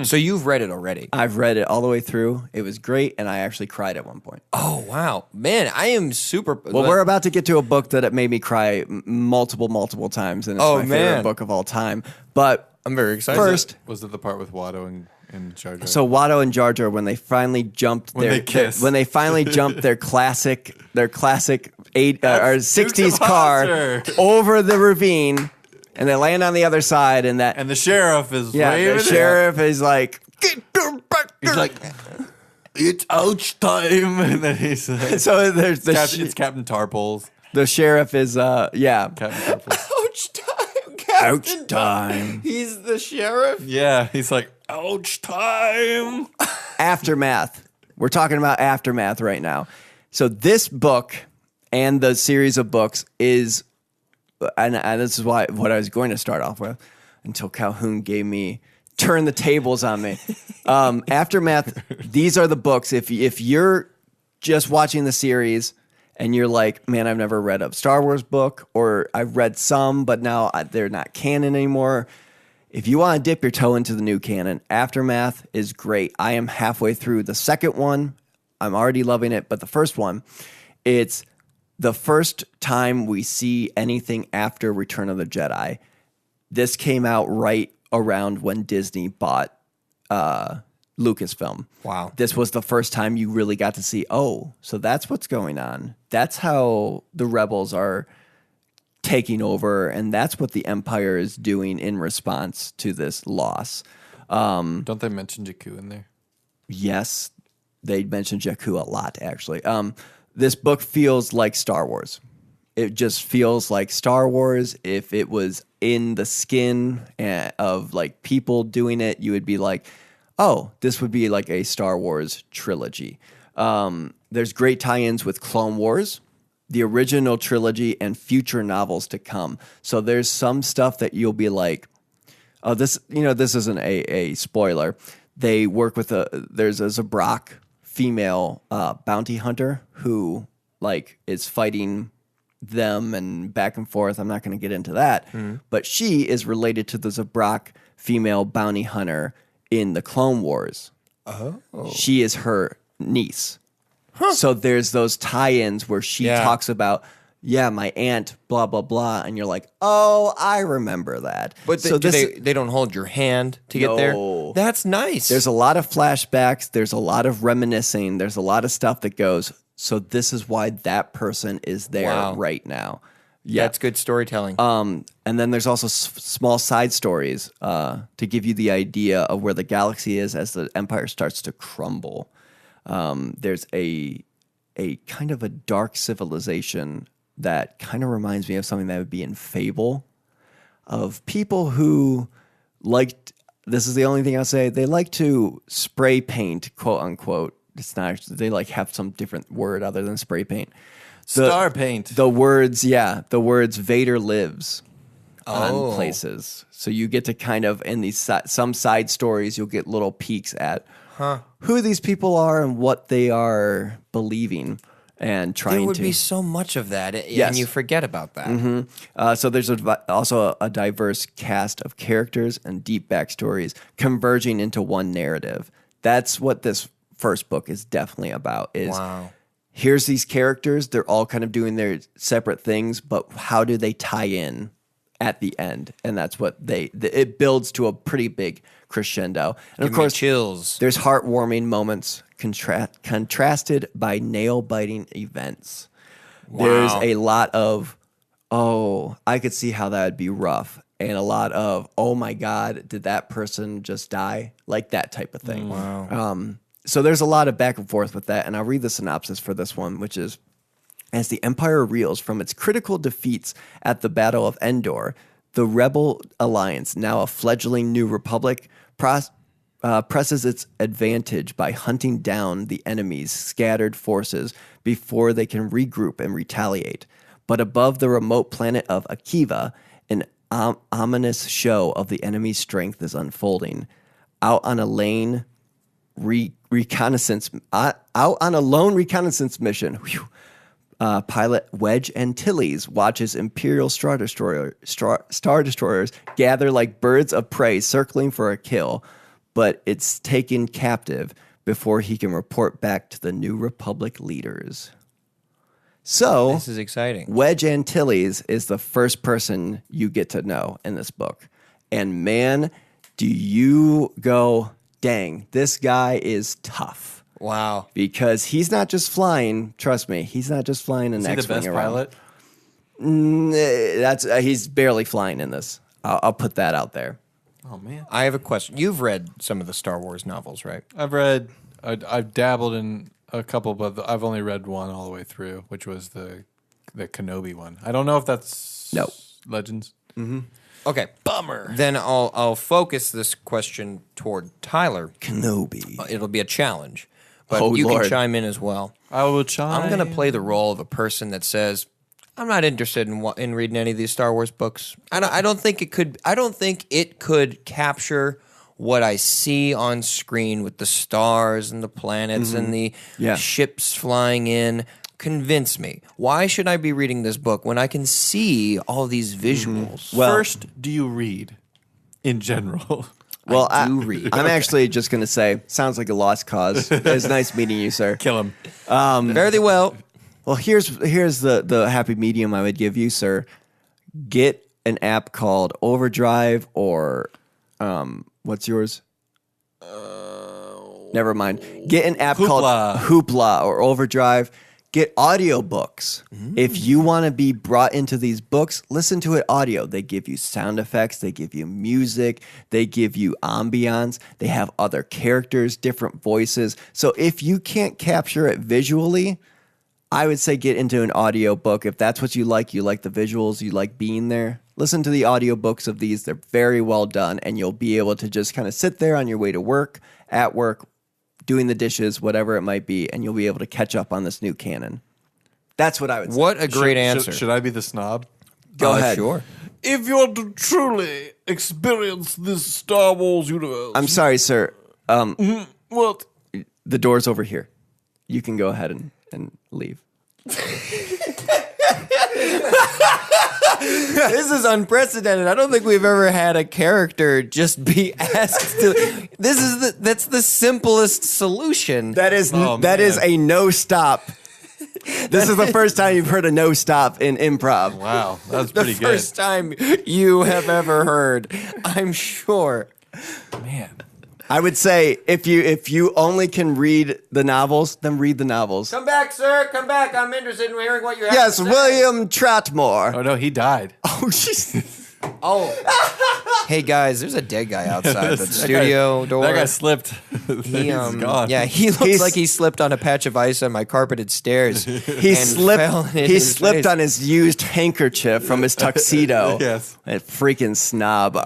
So you've read it already? I've read it all the way through. It was great, and I actually cried at one point. Oh, wow. Man, I am super... Well, we're about to get to a book that it made me cry multiple times, and it's my favorite book of all time. But I'm very excited. First... Was it the part with Watto and Jar Jar? So Watto and Jar Jar, when they finally jumped their classic 60s car over the ravine, and they land on the other side, and the sheriff is waving. The sheriff is like, get them back. He's like, it's ouch time, and then he's like, so there's it's Captain Tarples. The sheriff is Captain Tarples. Ouch time, Captain. Ouch time. He's the sheriff. Yeah, he's like, ouch time. Aftermath. We're talking about Aftermath right now. So this book and the series of books is, and this is what I was going to start off with, until Calhoun turned the tables on me. Aftermath, these are the books. If you're just watching the series and you're like, man, I've never read a Star Wars book, or I've read some, but now they're not canon anymore. If you want to dip your toe into the new canon, Aftermath is great. I am halfway through the second one. I'm already loving it, but the first one, it's the first time we see anything after Return of the Jedi. This came out right around when Disney bought Lucasfilm. Wow. This was the first time you really got to see, oh, so that's what's going on. That's how the rebels are taking over, and that's what the Empire is doing in response to this loss. Don't they mention Jakku in there? Yes, they mentioned Jakku a lot, actually. This book feels like Star Wars. It just feels like Star Wars. If it was in the skin of like people doing it, you would be like, oh, this would be like a Star Wars trilogy. There's great tie-ins with Clone Wars, the original trilogy, and future novels to come. So there's some stuff that you'll be like, oh, this isn't a spoiler. They work with there's a Zabrak female bounty hunter who like is fighting them and back and forth. I'm not going to get into that, but she is related to the Zabrak female bounty hunter in the Clone Wars. Oh, she is her niece. So there's those tie-ins where she talks about, my aunt, blah blah blah, and you're like, oh, I remember that. But they don't hold your hand to get there. That's nice. There's a lot of flashbacks. There's a lot of reminiscing. There's a lot of stuff that goes, so this is why that person is there right now. Yeah. That's good storytelling. And then there's also small side stories to give you the idea of where the galaxy is as the Empire starts to crumble. There's a kind of a dark civilization that kind of reminds me of something that would be in Fable, of people who liked, this is the only thing I'll say, they like to spray paint, quote unquote. It's not, they like have some different word other than spray paint. Star paint. The words Vader lives on places. So you get to kind of, in these some side stories, you'll get little peeks at who these people are and what they are believing and trying to. There would be so much of that, and you forget about that. So there's also a diverse cast of characters and deep backstories converging into one narrative. That's what this first book is definitely about. Here's these characters. They're all kind of doing their separate things, but how do they tie in at the end? And that's what it builds to a pretty big crescendo. And of course, chills. There's heartwarming moments contrasted by nail-biting events. Wow. There's a lot of, oh, I could see how that would be rough. And a lot of, oh my God, did that person just die? Like that type of thing. Wow. So there's a lot of back and forth with that. And I'll read the synopsis for this one, which is, as the Empire reels from its critical defeats at the Battle of Endor, the Rebel Alliance, now a fledgling new republic, presses its advantage by hunting down the enemy's scattered forces before they can regroup and retaliate. But above the remote planet of Akiva, an ominous show of the enemy's strength is unfolding. Out on a lone reconnaissance mission, pilot Wedge Antilles watches Imperial Star Destroyers gather like birds of prey circling for a kill, but it's taken captive before he can report back to the New Republic leaders. So this is exciting. Wedge Antilles is the first person you get to know in this book. And man, do you go, dang, this guy is tough. Wow. Because he's not just flying, trust me, he's not just flying an X-Wing Is he the best pilot? He's barely flying in this. I'll put that out there. Oh, man. I have a question. You've read some of the Star Wars novels, right? I've dabbled in a couple, but I've only read one all the way through, which was the Kenobi one. I don't know if that's Legends. Mm-hmm. Okay. Bummer. Then I'll focus this question toward Tyler. Kenobi. It'll be a challenge. but Oh, you Lord. can chime in as well. I will chime. I'm going to play the role of a person that says, I'm not interested in reading any of these Star Wars books. I don't think it could. I don't think it could capture what I see on screen with the stars and the planets and the ships flying in. Convince me. Why should I be reading this book when I can see all these visuals? Well- First, do you read in general? Well, I do read. I'm actually just going to say, sounds like a lost cause. It's nice meeting you, sir. Kill him. Very well. Well, here's the happy medium I would give you, sir. Get an app called Overdrive or what's yours? Never mind. Get an app called Hoopla or Overdrive. Get audiobooks. If you want to be brought into these books, listen to it audio. They give you sound effects, they give you music, they give you ambiance, they have other characters, different voices. So if you can't capture it visually, I would say get into an audiobook. If that's what you like the visuals, you like being there, listen to the audiobooks of these. They're very well done, and you'll be able to just kind of sit there on your way to work, at work, doing the dishes, whatever it might be, and you'll be able to catch up on this new canon. That's what I would say. What a great answer. Should I be the snob? Go ahead. Sure. If you want to truly experience this Star Wars universe, I'm sorry, sir. what? The door's over here. You can go ahead and leave. This is unprecedented. I don't think we've ever had a character just be asked to. That's the simplest solution. That is Oh, that is man. a no stop. This is the first time you've heard a no stop in improv. Wow, that's the pretty first time you have ever heard, I'm sure. good. Man. I would say if you only can read the novels, then read the novels. Come back, sir. Come back. I'm interested in hearing what you have Yes, to say. William Trotmore. Oh no, he died. Oh, jeez. Oh. Hey, guys, there's a dead guy outside the studio door. That guy slipped. He, He's gone. Yeah, he looks He's- like he slipped on a patch of ice on my carpeted stairs. He and slipped. fell and hit He his slipped face. on his used handkerchief from his tuxedo. Yes. That freaking snob.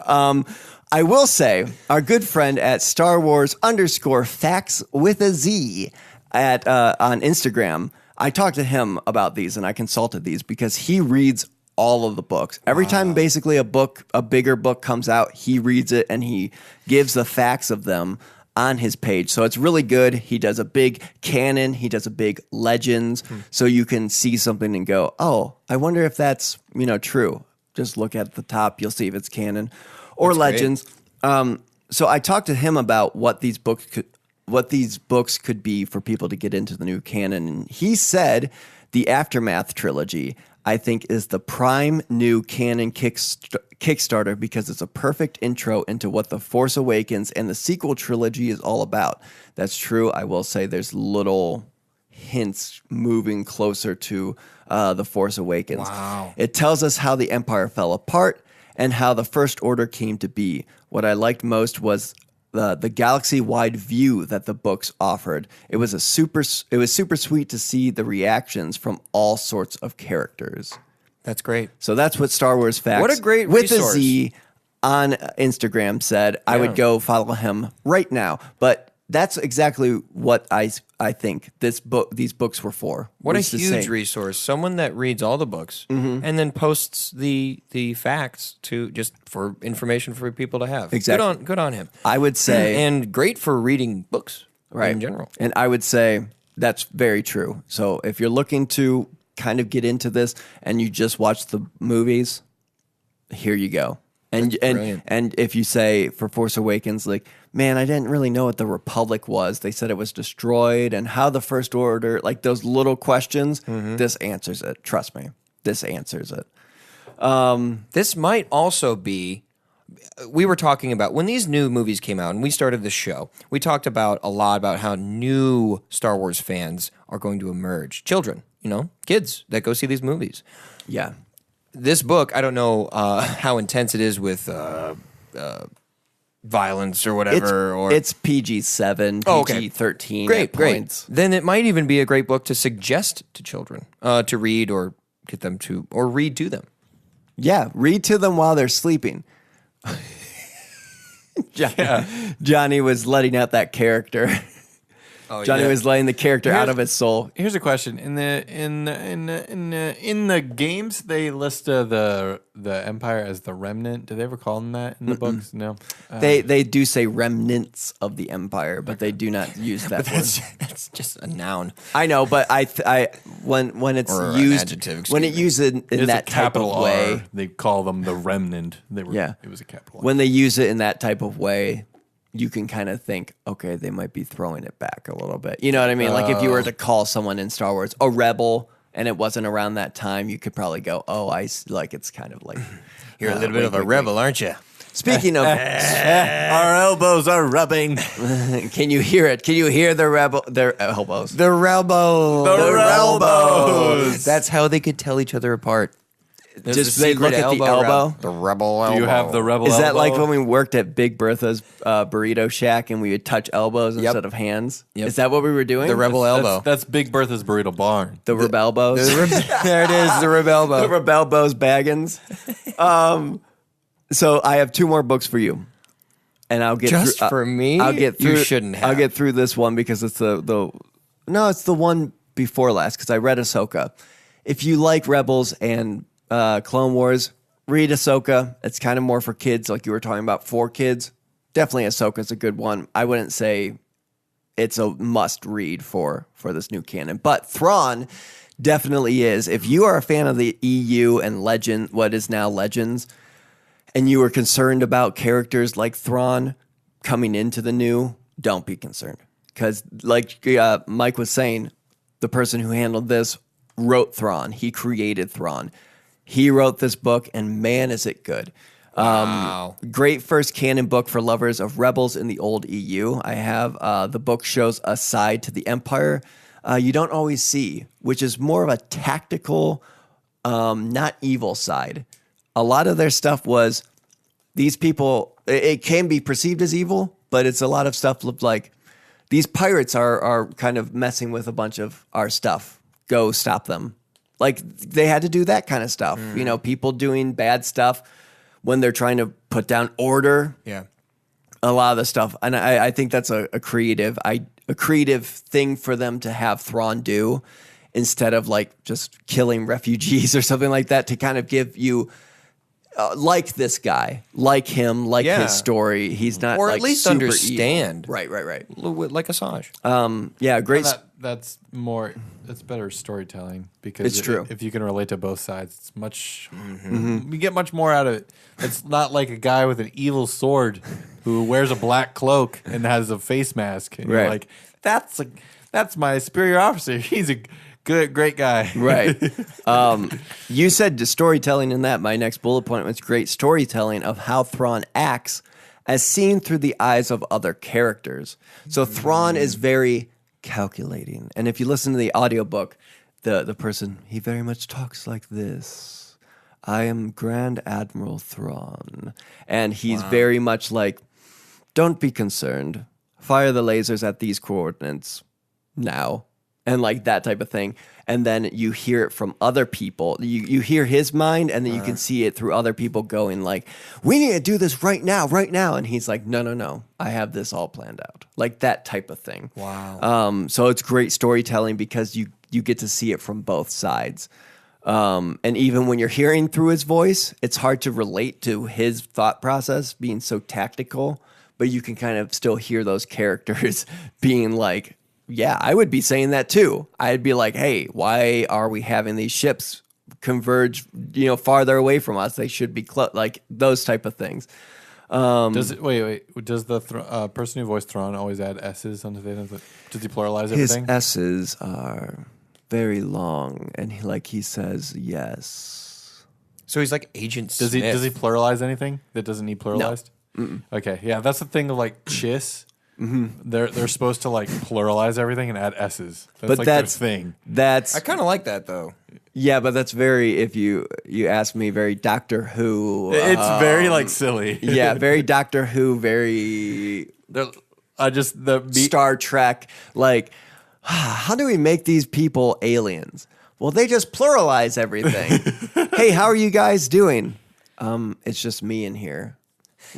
I will say, our good friend at Star Wars _facts with a Z at on Instagram. I talked to him about these and I consulted these because he reads all of the books. Every time basically a bigger book comes out, he reads it and he gives the facts of them on his page. So it's really good. He does a big canon, he does a big legends, so you can see something and go, "Oh, I wonder if that's, true." Just look at the top, you'll see if it's canon or That's great. legends. So I talked to him about what these books could be for people to get into the new canon, and he said the Aftermath trilogy, I think, is the prime new canon Kickstarter because it's a perfect intro into what The Force Awakens and the sequel trilogy is all about. That's true. I will say there's little hints moving closer to The Force Awakens. Wow. It tells us how the Empire fell apart and how the First Order came to be. What I liked most was the galaxy-wide view that the books offered. It was super sweet to see the reactions from all sorts of characters. That's great. So that's what Star Wars Facts What a great with resource. a Z on Instagram said. I would go follow him right now. But that's exactly what I think these books were for. What a was to huge say- resource. Someone that reads all the books and then posts the facts to just for information for people to have. Exactly. Good on him. I would say And great for reading books in general. And I would say that's very true. So if you're looking to kind of get into this and you just watch the movies, here you go. brilliant. And if you say for Force Awakens, like, man, I didn't really know what the Republic was. They said it was destroyed and how the First Order, like those little questions, this answers it. Trust me. This answers it. This might also be. We were talking about when these new movies came out and we started the show, we talked about a lot about how new Star Wars fans are going to emerge. Children, kids that go see these movies. Yeah. This book, I don't know how intense it is with violence or whatever. It's PG-7, Oh, okay. PG-13 great, at great. points. Then it might even be a great book to suggest to children to read or get them to or read to them. Yeah, read to them while they're sleeping. Jonny was letting out that character. Oh, Johnny yeah. was letting the character out of his soul. Here's a question: in the games, they list the Empire as the Remnant. Do they ever call them that in the books? No. They do say remnants of the Empire, but they do not use that word. That's just a noun. I know, but when it's Or an used adjective, when it excuse me. used in It's that a type capital of way, R. They call them the Remnant. They were. Yeah. It was a capital. when they use it in that type of way, you can kind of think, okay, they might be throwing it back a little bit. You know what I mean? Like if you were to call someone in Star Wars a rebel and it wasn't around that time, you could probably go, oh, like it's kind of like You're a little bit of a rebel, aren't you? Speaking of, Our elbows are rubbing. can you hear it? Can you hear their elbows? The rebel. The elbows. That's how they could tell each other apart. There's Just a they secret look at the elbow? The rebel elbow. Do you have the rebel? Is that like elbow? when we worked at Big Bertha's burrito shack and we would touch elbows instead of hands? Yep. Is that what we were doing? The rebel elbow? That's Big Bertha's burrito barn. The rebelbos? There it is, the rebel elbow. The rebelbos baggins. So I have 2 more books for you. And I'll get Just through, for me? I'll get through. You shouldn't have. I'll get through this one because it's it's the one before last because I read Ahsoka. If you like Rebels and Clone Wars, read Ahsoka. It's kind of more for kids, like you were talking about, for kids. Definitely Ahsoka's a good one. I wouldn't say it's a must read for this new canon, but Thrawn definitely is. If you are a fan of the EU and what is now Legends, and you were concerned about characters like Thrawn coming into the new, don't be concerned. Because like Mike was saying, the person who handled this wrote Thrawn. He created Thrawn. He wrote this book, and man, is it good. Wow. Great first canon book for lovers of Rebels in the old EU. I have the book shows a side to the Empire you don't always see, which is more of a tactical, not evil side. A lot of their stuff was these people, it can be perceived as evil, but it's a lot of stuff looked like these pirates are kind of messing with a bunch of our stuff. Go stop them. Like they had to do that kind of stuff. You know, people doing bad stuff when they're trying to put down order. Yeah. A lot of the stuff. And I think that's a creative thing for them to have Thrawn do instead of like just killing refugees or something like that, to kind of give you like this guy, like him, like Yeah. his story. He's not, Or like, at least super understand. evil. Right. A little bit like Assange. Yeah, great. That's more. It's better storytelling because It's true. If you can relate to both sides, it's much. You get much more out of it. It's not like a guy with an evil sword who wears a black cloak and has a face mask, and Right. you're like, that's my superior officer. He's a great guy. Right. You said the storytelling in that. My next bullet point was great storytelling of how Thrawn acts as seen through the eyes of other characters. So Thrawn is very calculating. And if you listen to the audiobook, the person, he very much talks like this. I am Grand Admiral Thrawn. And he's very much like, don't be concerned. Fire the lasers at these coordinates now. And like that type of thing. And then you hear it from other people. You hear his mind, and then you can see it through other people going like, we need to do this right now. And he's like, no. I have this all planned out. Like that type of thing. Wow. So it's great storytelling because you get to see it from both sides. And even when you're hearing through his voice, it's hard to relate to his thought process being so tactical, but you can kind of still hear those characters being like, yeah, I would be saying that too. I'd be like, hey, why are we having these ships converge, farther away from us? They should be like those type of things. Does the person who voiced Thrawn always add S's onto the end? Does he pluralize His everything? S's are very long, and he says yes. So he's like Agent Does Smith. he pluralize anything that doesn't need pluralized? Okay, yeah, that's the thing of like Chiss. They're supposed to like pluralize everything and add S's. That's But like that's their thing. That's I kind of like that though. yeah, but that's very, if you ask me, very Doctor Who. It's very like silly. Yeah, very Doctor Who, very Star. Star Trek. Like, how do we make these people aliens? Well, they just pluralize everything. Hey, how are you guys doing? It's just me in here.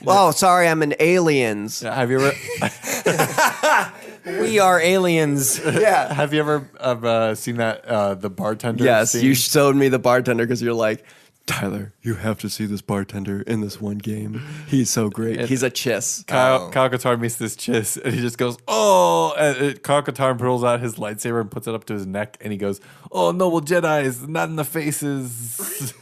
Well, sorry, I'm an aliens. Have you ever? We are aliens. Yeah. Have you ever seen that the bartender? Yes, scene? you showed me the bartender because you're like, Tyler, you have to see this bartender in this one game. He's so great. He's a chiss. Kyle Katarn meets this chiss, and he just goes, "Oh!" And Kyle Katarn pulls out his lightsaber and puts it up to his neck, and he goes, "Oh, noble Jedi's, not in the faces."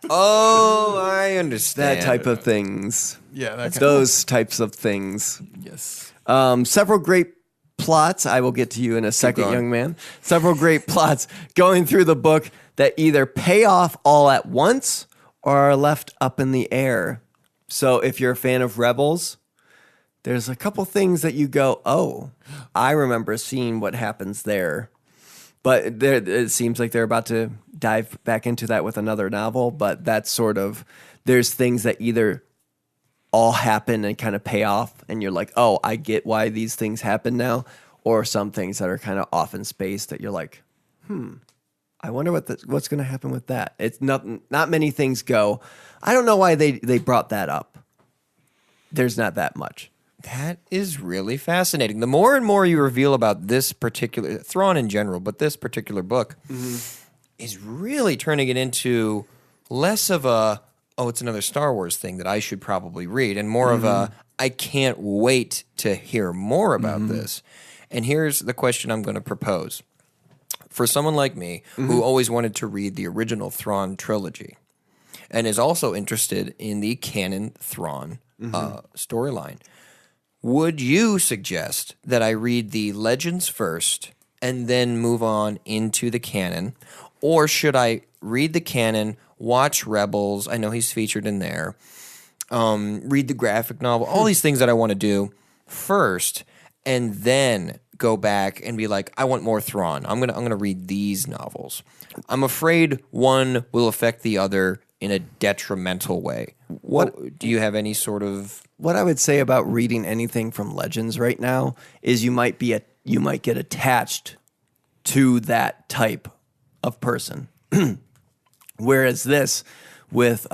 Oh, I understand. That type of things. Yeah, that Those types of things. yes. Several great plots. I will get to you in a second, going. young man. Several great plots going through the book that either pay off all at once or are left up in the air. So if you're a fan of Rebels, there's a couple things that you go, oh, I remember seeing what happens there. But it seems like they're about to dive back into that with another novel. But that's sort of, there's things that either all happen and kind of pay off, and you're like, oh, I get why these things happen now. Or some things that are kind of off in space that you're like, I wonder what's going to happen with that. It's not many things go. I don't know why they brought that up. There's not that much. That is really fascinating. The more and more you reveal about this particular, Thrawn in general, but this particular book is really turning it into less of a, oh, it's another Star Wars thing that I should probably read, and more of a, I can't wait to hear more about this. And here's the question I'm going to propose. For someone like me, who always wanted to read the original Thrawn trilogy, and is also interested in the canon Thrawn storyline, would you suggest that I read the Legends first and then move on into the canon? Or should I read the canon, watch Rebels, I know he's featured in there, read the graphic novel, all these things that I want to do first, and then go back and be like, I want more Thrawn. I'm gonna read these novels. I'm afraid one will affect the other in a detrimental way. What do you have any sort of? What I would say about reading anything from Legends right now is you might get attached to that type of person. Whereas this, with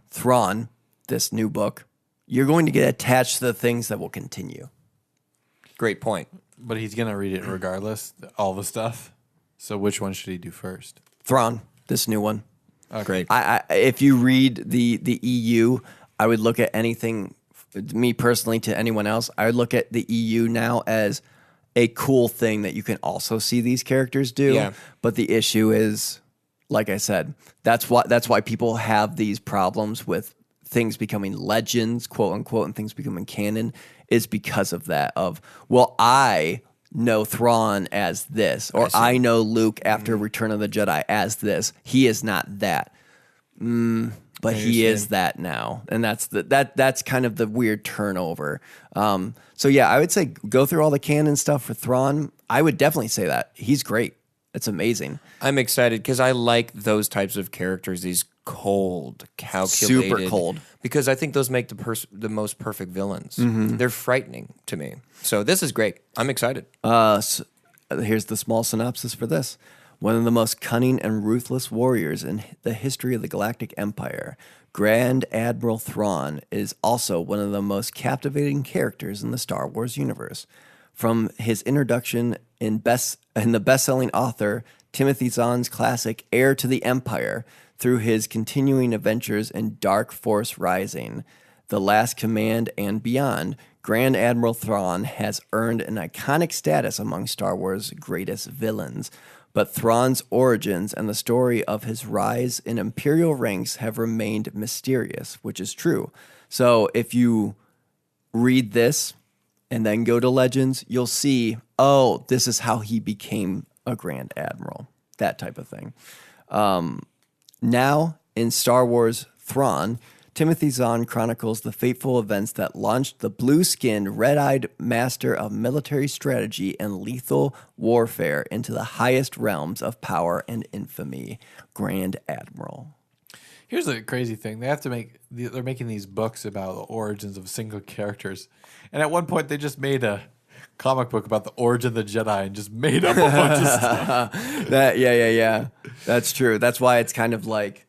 Thrawn, this new book, you're going to get attached to the things that will continue. Great point. But he's gonna read it regardless, all the stuff. So which one should he do first? Thrawn, this new one. Great. If you read the EU, I would look at anything, me personally to anyone else, I would look at the EU now as a cool thing that you can also see these characters do. Yeah. But the issue is, like I said, that's why people have these problems with things becoming legends, quote unquote, and things becoming canon, is because of that. Of, well, I know Thrawn as this, or I know Luke after Return of the Jedi as this. He is not that, but he is that now, and that's kind of the weird turnover. So yeah, I would say go through all the canon stuff for Thrawn. I would definitely say that he's great. It's amazing. I'm excited because I like those types of characters. These cold, calculated, Super cold. Because I think those make the most perfect villains. They're frightening to me. So this is great. I'm excited. Here's the small synopsis for this. One of the most cunning and ruthless warriors in the history of the Galactic Empire, Grand Admiral Thrawn is also one of the most captivating characters in the Star Wars universe. From his introduction in the best-selling author Timothy Zahn's classic Heir to the Empire, through his continuing adventures in Dark Force Rising, The Last Command, and beyond, Grand Admiral Thrawn has earned an iconic status among Star Wars' greatest villains. But Thrawn's origins and the story of his rise in Imperial ranks have remained mysterious, which is true. So if you read this and then go to Legends, you'll see, oh, this is how he became a Grand Admiral, that type of thing. Now, in Star Wars Thrawn, Timothy Zahn chronicles the fateful events that launched the blue-skinned, red-eyed master of military strategy and lethal warfare into the highest realms of power and infamy, Grand Admiral. Here's the crazy thing: they're making these books about the origins of single characters, and at one point they just made a comic book about the origin of the Jedi and just made up a bunch of stuff. Yeah. That's true. That's why it's kind of like,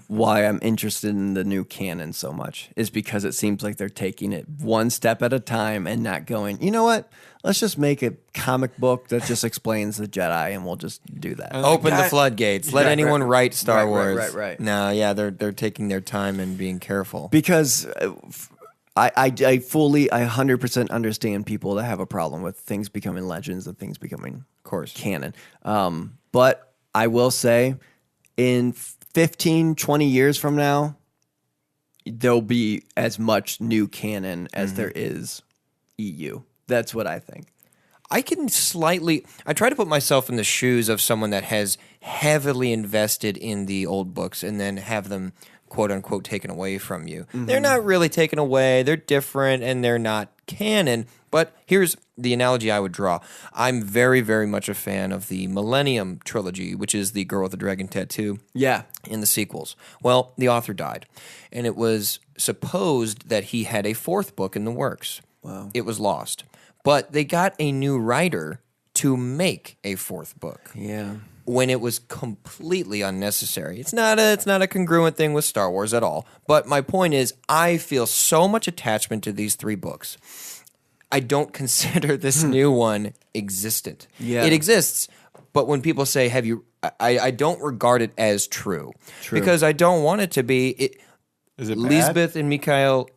why I'm interested in the new canon so much is because it seems like they're taking it one step at a time and not going, you know what? Let's just make a comic book that just explains the Jedi and we'll just do that. Open the floodgates. Let anyone write Star Wars. Right. No, yeah, they're taking their time and being careful. Because I 100% understand people that have a problem with things becoming legends and things becoming, of course, canon. But I will say, in 15, 20 years from now, there'll be as much new canon as there is EU. That's what I think. I try to put myself in the shoes of someone that has heavily invested in the old books and then have them, quote unquote, taken away from you. They're not really taken away. They're different and they're not canon. But here's the analogy I would draw. I'm very, very much a fan of the Millennium trilogy, which is the Girl with the Dragon Tattoo. Yeah. In the sequels. Well, the author died, and it was supposed that he had a fourth book in the works. Wow. It was lost. But they got a new writer to make a fourth book. Yeah. When it was completely unnecessary. It's not a congruent thing with Star Wars at all. But my point is, I feel so much attachment to these three books. I don't consider this new one existent. Yeah. It exists, but when people say, "Have you?" I don't regard it as true. Because I don't want it to be. Is it bad? Lisbeth and Mikhail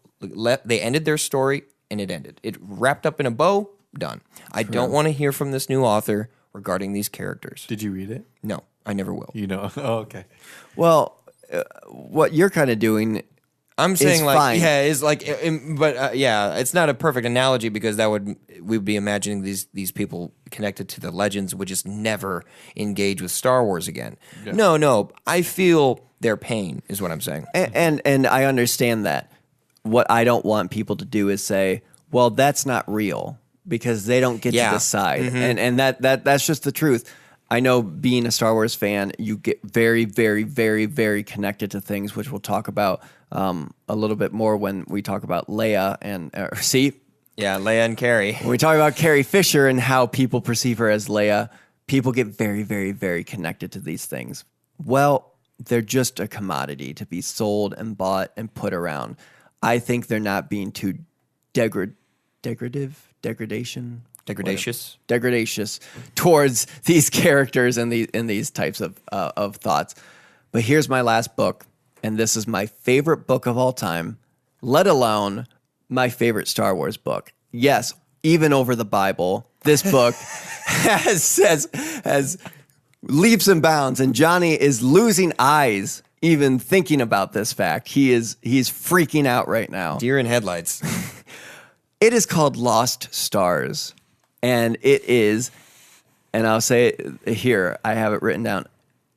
they ended their story and it ended. It wrapped up in a bow. Done. I don't want to hear from this new author regarding these characters. Did you read it? No, I never will. You know. Oh, okay. Well, what you're kind of doing, I'm saying like fine. yeah, is like, but yeah, it's not a perfect analogy because we'd be imagining these people connected to the legends would just never engage with Star Wars again. Yeah. No, I feel their pain is what I'm saying, and I understand that. What I don't want people to do is say, "Well, that's not real," because they don't get to decide, and that's just the truth. I know being a Star Wars fan, you get very, very, very, very connected to things, which we'll talk about a little bit more when we talk about Leia and Leia and Carrie. When we talk about Carrie Fisher and how people perceive her as Leia, people get very, very, very connected to these things. Well, they're just a commodity to be sold and bought and put around. I think they're not being too degradatious towards these characters and these types of thoughts. But here's my last book, and this is my favorite book of all time, let alone my favorite Star Wars book. Yes, even over the Bible, this book has leaps and bounds, and Jonny is losing eyes even thinking about this fact. He's freaking out right now. Deer in headlights. It is called Lost Stars, and it is, and I'll say it here, I have it written down,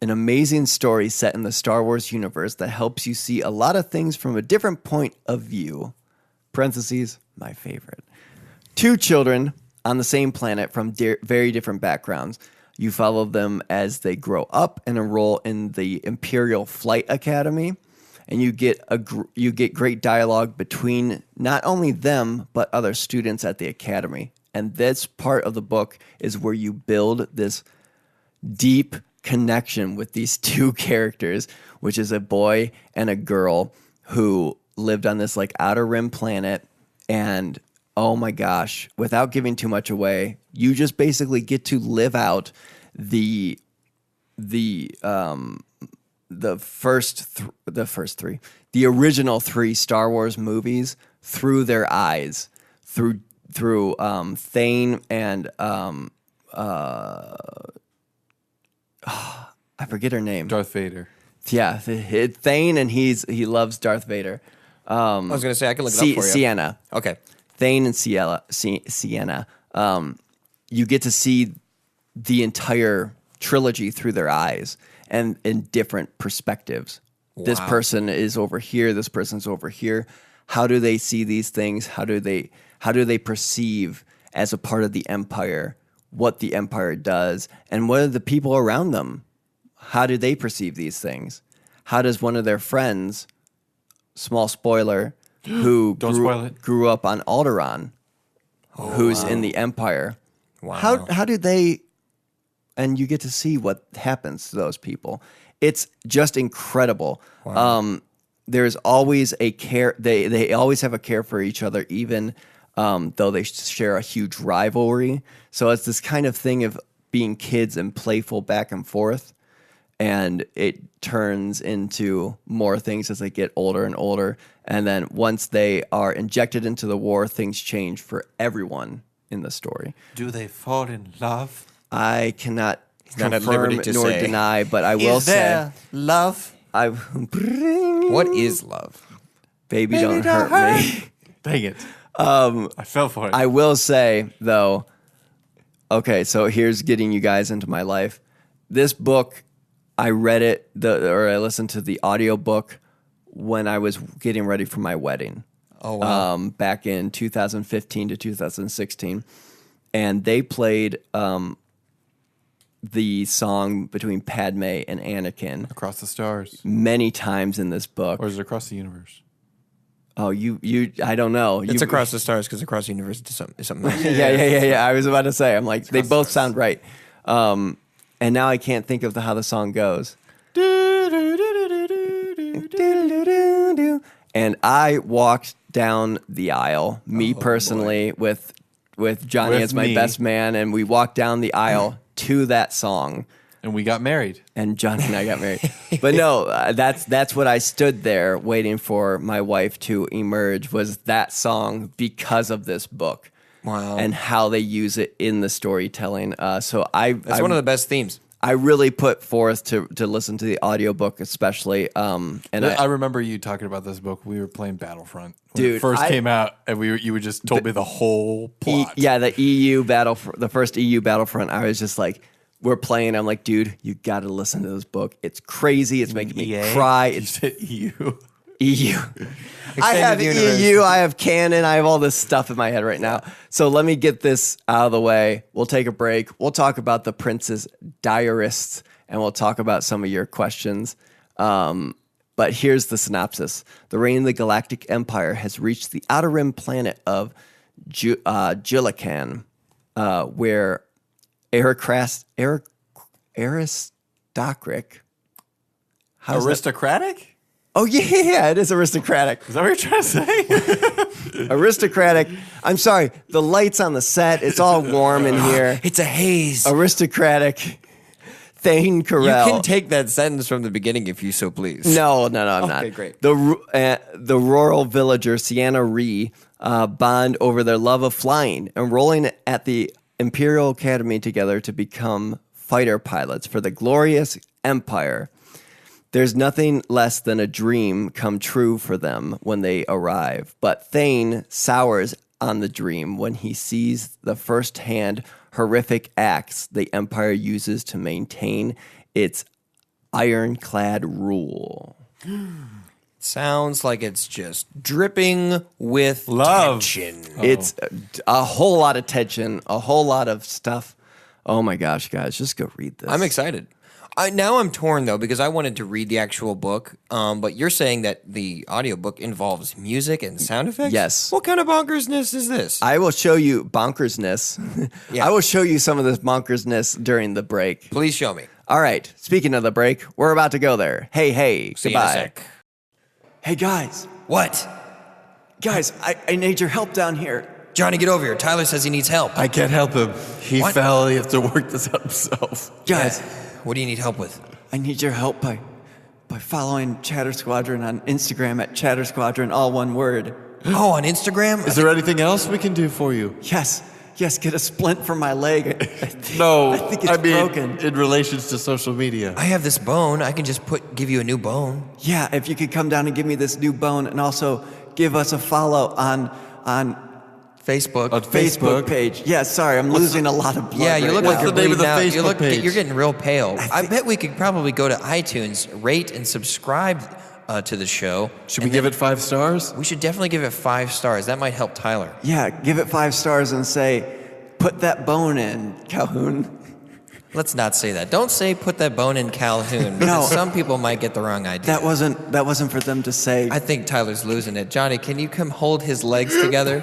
an amazing story set in the Star Wars universe that helps you see a lot of things from a different point of view. Parentheses, my favorite. Two children on the same planet from very different backgrounds. You follow them as they grow up and enroll in the Imperial Flight Academy, and you get great dialogue between not only them but other students at the academy. And this part of the book is where you build this deep connection with these two characters, which is a boy and a girl who lived on this like outer rim planet. And oh my gosh, without giving too much away, you just basically get to live out the original three Star Wars movies through their eyes, through Thane and I forget her name. Darth Vader. Yeah, Thane, and he loves Darth Vader. I was going to say I can look it up for you. Sienna. Okay. Thane and Sienna. You get to see the entire trilogy through their eyes and in different perspectives. Wow. This person is over here. This person's over here. How do they see these things? How do they perceive as a part of the Empire what the Empire does, and what are the people around them? How do they perceive these things? How does one of their friends, small spoiler, who grew up on Alderaan, who's in the Empire, how do they? And you get to see what happens to those people. It's just incredible. There's always a care. They always have a care for each other, even though they share a huge rivalry. So it's this kind of thing of being kids and playful back and forth. And it turns into more things as they get older and older. And then once they are injected into the war, things change for everyone in the story. Do they fall in love? I cannot not at confirm liberty to nor say. deny, but I will Is there say, love? I What is love? baby don't hurt me. Dang it. I fell for it. I will say though, okay, so here's getting you guys into my life. This book, I read it, or I listened to the audiobook when I was getting ready for my wedding. Oh, wow. Back in 2015 to 2016. And they played the song between Padme and Anakin Across the stars. many times in this book. Or is it across the universe? Oh, you I don't know. It's across the stars because across the universe is something else. Yeah. I was about to say, I'm like, they both sound right. And now I can't think of how the song goes. And I walked down the aisle, me personally, with Jonny With as my me. best man, and we walked down the aisle to that song. And we got married. And Jonny and I got married. But no, that's what I stood there waiting for my wife to emerge, was that song because of this book. Wow. And how they use it in the storytelling. So That's one of the best themes. I really put forth to listen to the audiobook especially. And I remember you talking about this book. We were playing Battlefront when Dude, it first came out, and you just told me the whole plot. the EU the first EU Battlefront, I was just like, we're playing. I'm like, dude, you got to listen to this book. It's crazy. It's making me cry. You It's said EU. EU. I have universe. EU. I have Canon. I have all this stuff in my head right now. So let me get this out of the way. We'll take a break. We'll talk about the Prince's Diarists, and we'll talk about some of your questions. But here's the synopsis. The reign of the Galactic Empire has reached the outer rim planet of Gillican, where aristocratic. How's that? Aristocratic? Oh, yeah, it is aristocratic. Is that what you're trying to say? Aristocratic. I'm sorry, the lights on the set, it's all warm in here. It's a haze. Aristocratic. Thane You Carell. can take that sentence from the beginning if you so please. No, I'm not. Okay, great. The rural villager Sienna Ree bond over their love of flying, enrolling at the Imperial Academy together to become fighter pilots for the glorious Empire. There's nothing less than a dream come true for them when they arrive, but Thane sours on the dream when he sees the first-hand horrific acts the Empire uses to maintain its ironclad rule. Sounds like it's just dripping with Love. tension. It's a whole lot of tension, a whole lot of stuff. Oh my gosh, guys, just go read this. I'm excited. Now I'm torn though because I wanted to read the actual book, but you're saying that the audiobook involves music and sound effects? Yes. What kind of bonkersness is this? I will show you bonkersness. Yeah. I will show you some of this bonkersness during the break. Please show me. All right, speaking of the break, we're about to go there. Hey, See you in a goodbye. sec. Hey, guys, What? I need your help down here. Johnny, get over here. Tyler says he needs help. I can't help him. He What? fell. He has to work this out himself. Guys, What do you need help with? I need your help by following Chatter Squadron on Instagram at Chatter Squadron, all one word. Oh, on Instagram? Is there anything else we can do for you? Yes, get a splint from my leg. I think, No, I think it's broken. in relations to social media. I have this bone. I can just give you a new bone. Yeah, if you could come down and give me this new bone, and also give us a follow on Facebook. On Facebook page. Yeah, sorry, I'm losing a lot of blood. Yeah, you right look now. like you're the name of bleeding the out. You Facebook look, page? You're getting real pale. I bet we could probably go to iTunes, rate and subscribe to the show. Should we give it 5 stars? We should definitely give it 5 stars. That might help Tyler. Yeah, give it 5 stars and say, put that bone in, Calhoun. Let's not say that. Don't say put that bone in Calhoun. Because some people might get the wrong idea. That wasn't for them to say. I think Tyler's losing it. Johnny, can you come hold his legs together?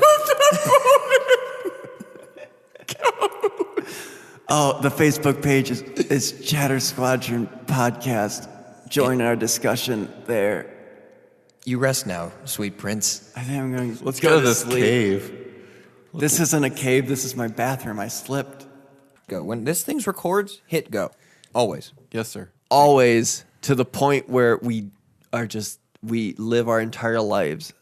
Oh, the Facebook page is Chatter Squadron Podcast. join our discussion there. You rest now, sweet prince. I think I'm going. Let's go to this sleep. cave. This isn't a cave. This is my bathroom. I slipped. Go. When this thing records, hit go. Always. Yes, sir. Always to the point where we live our entire lives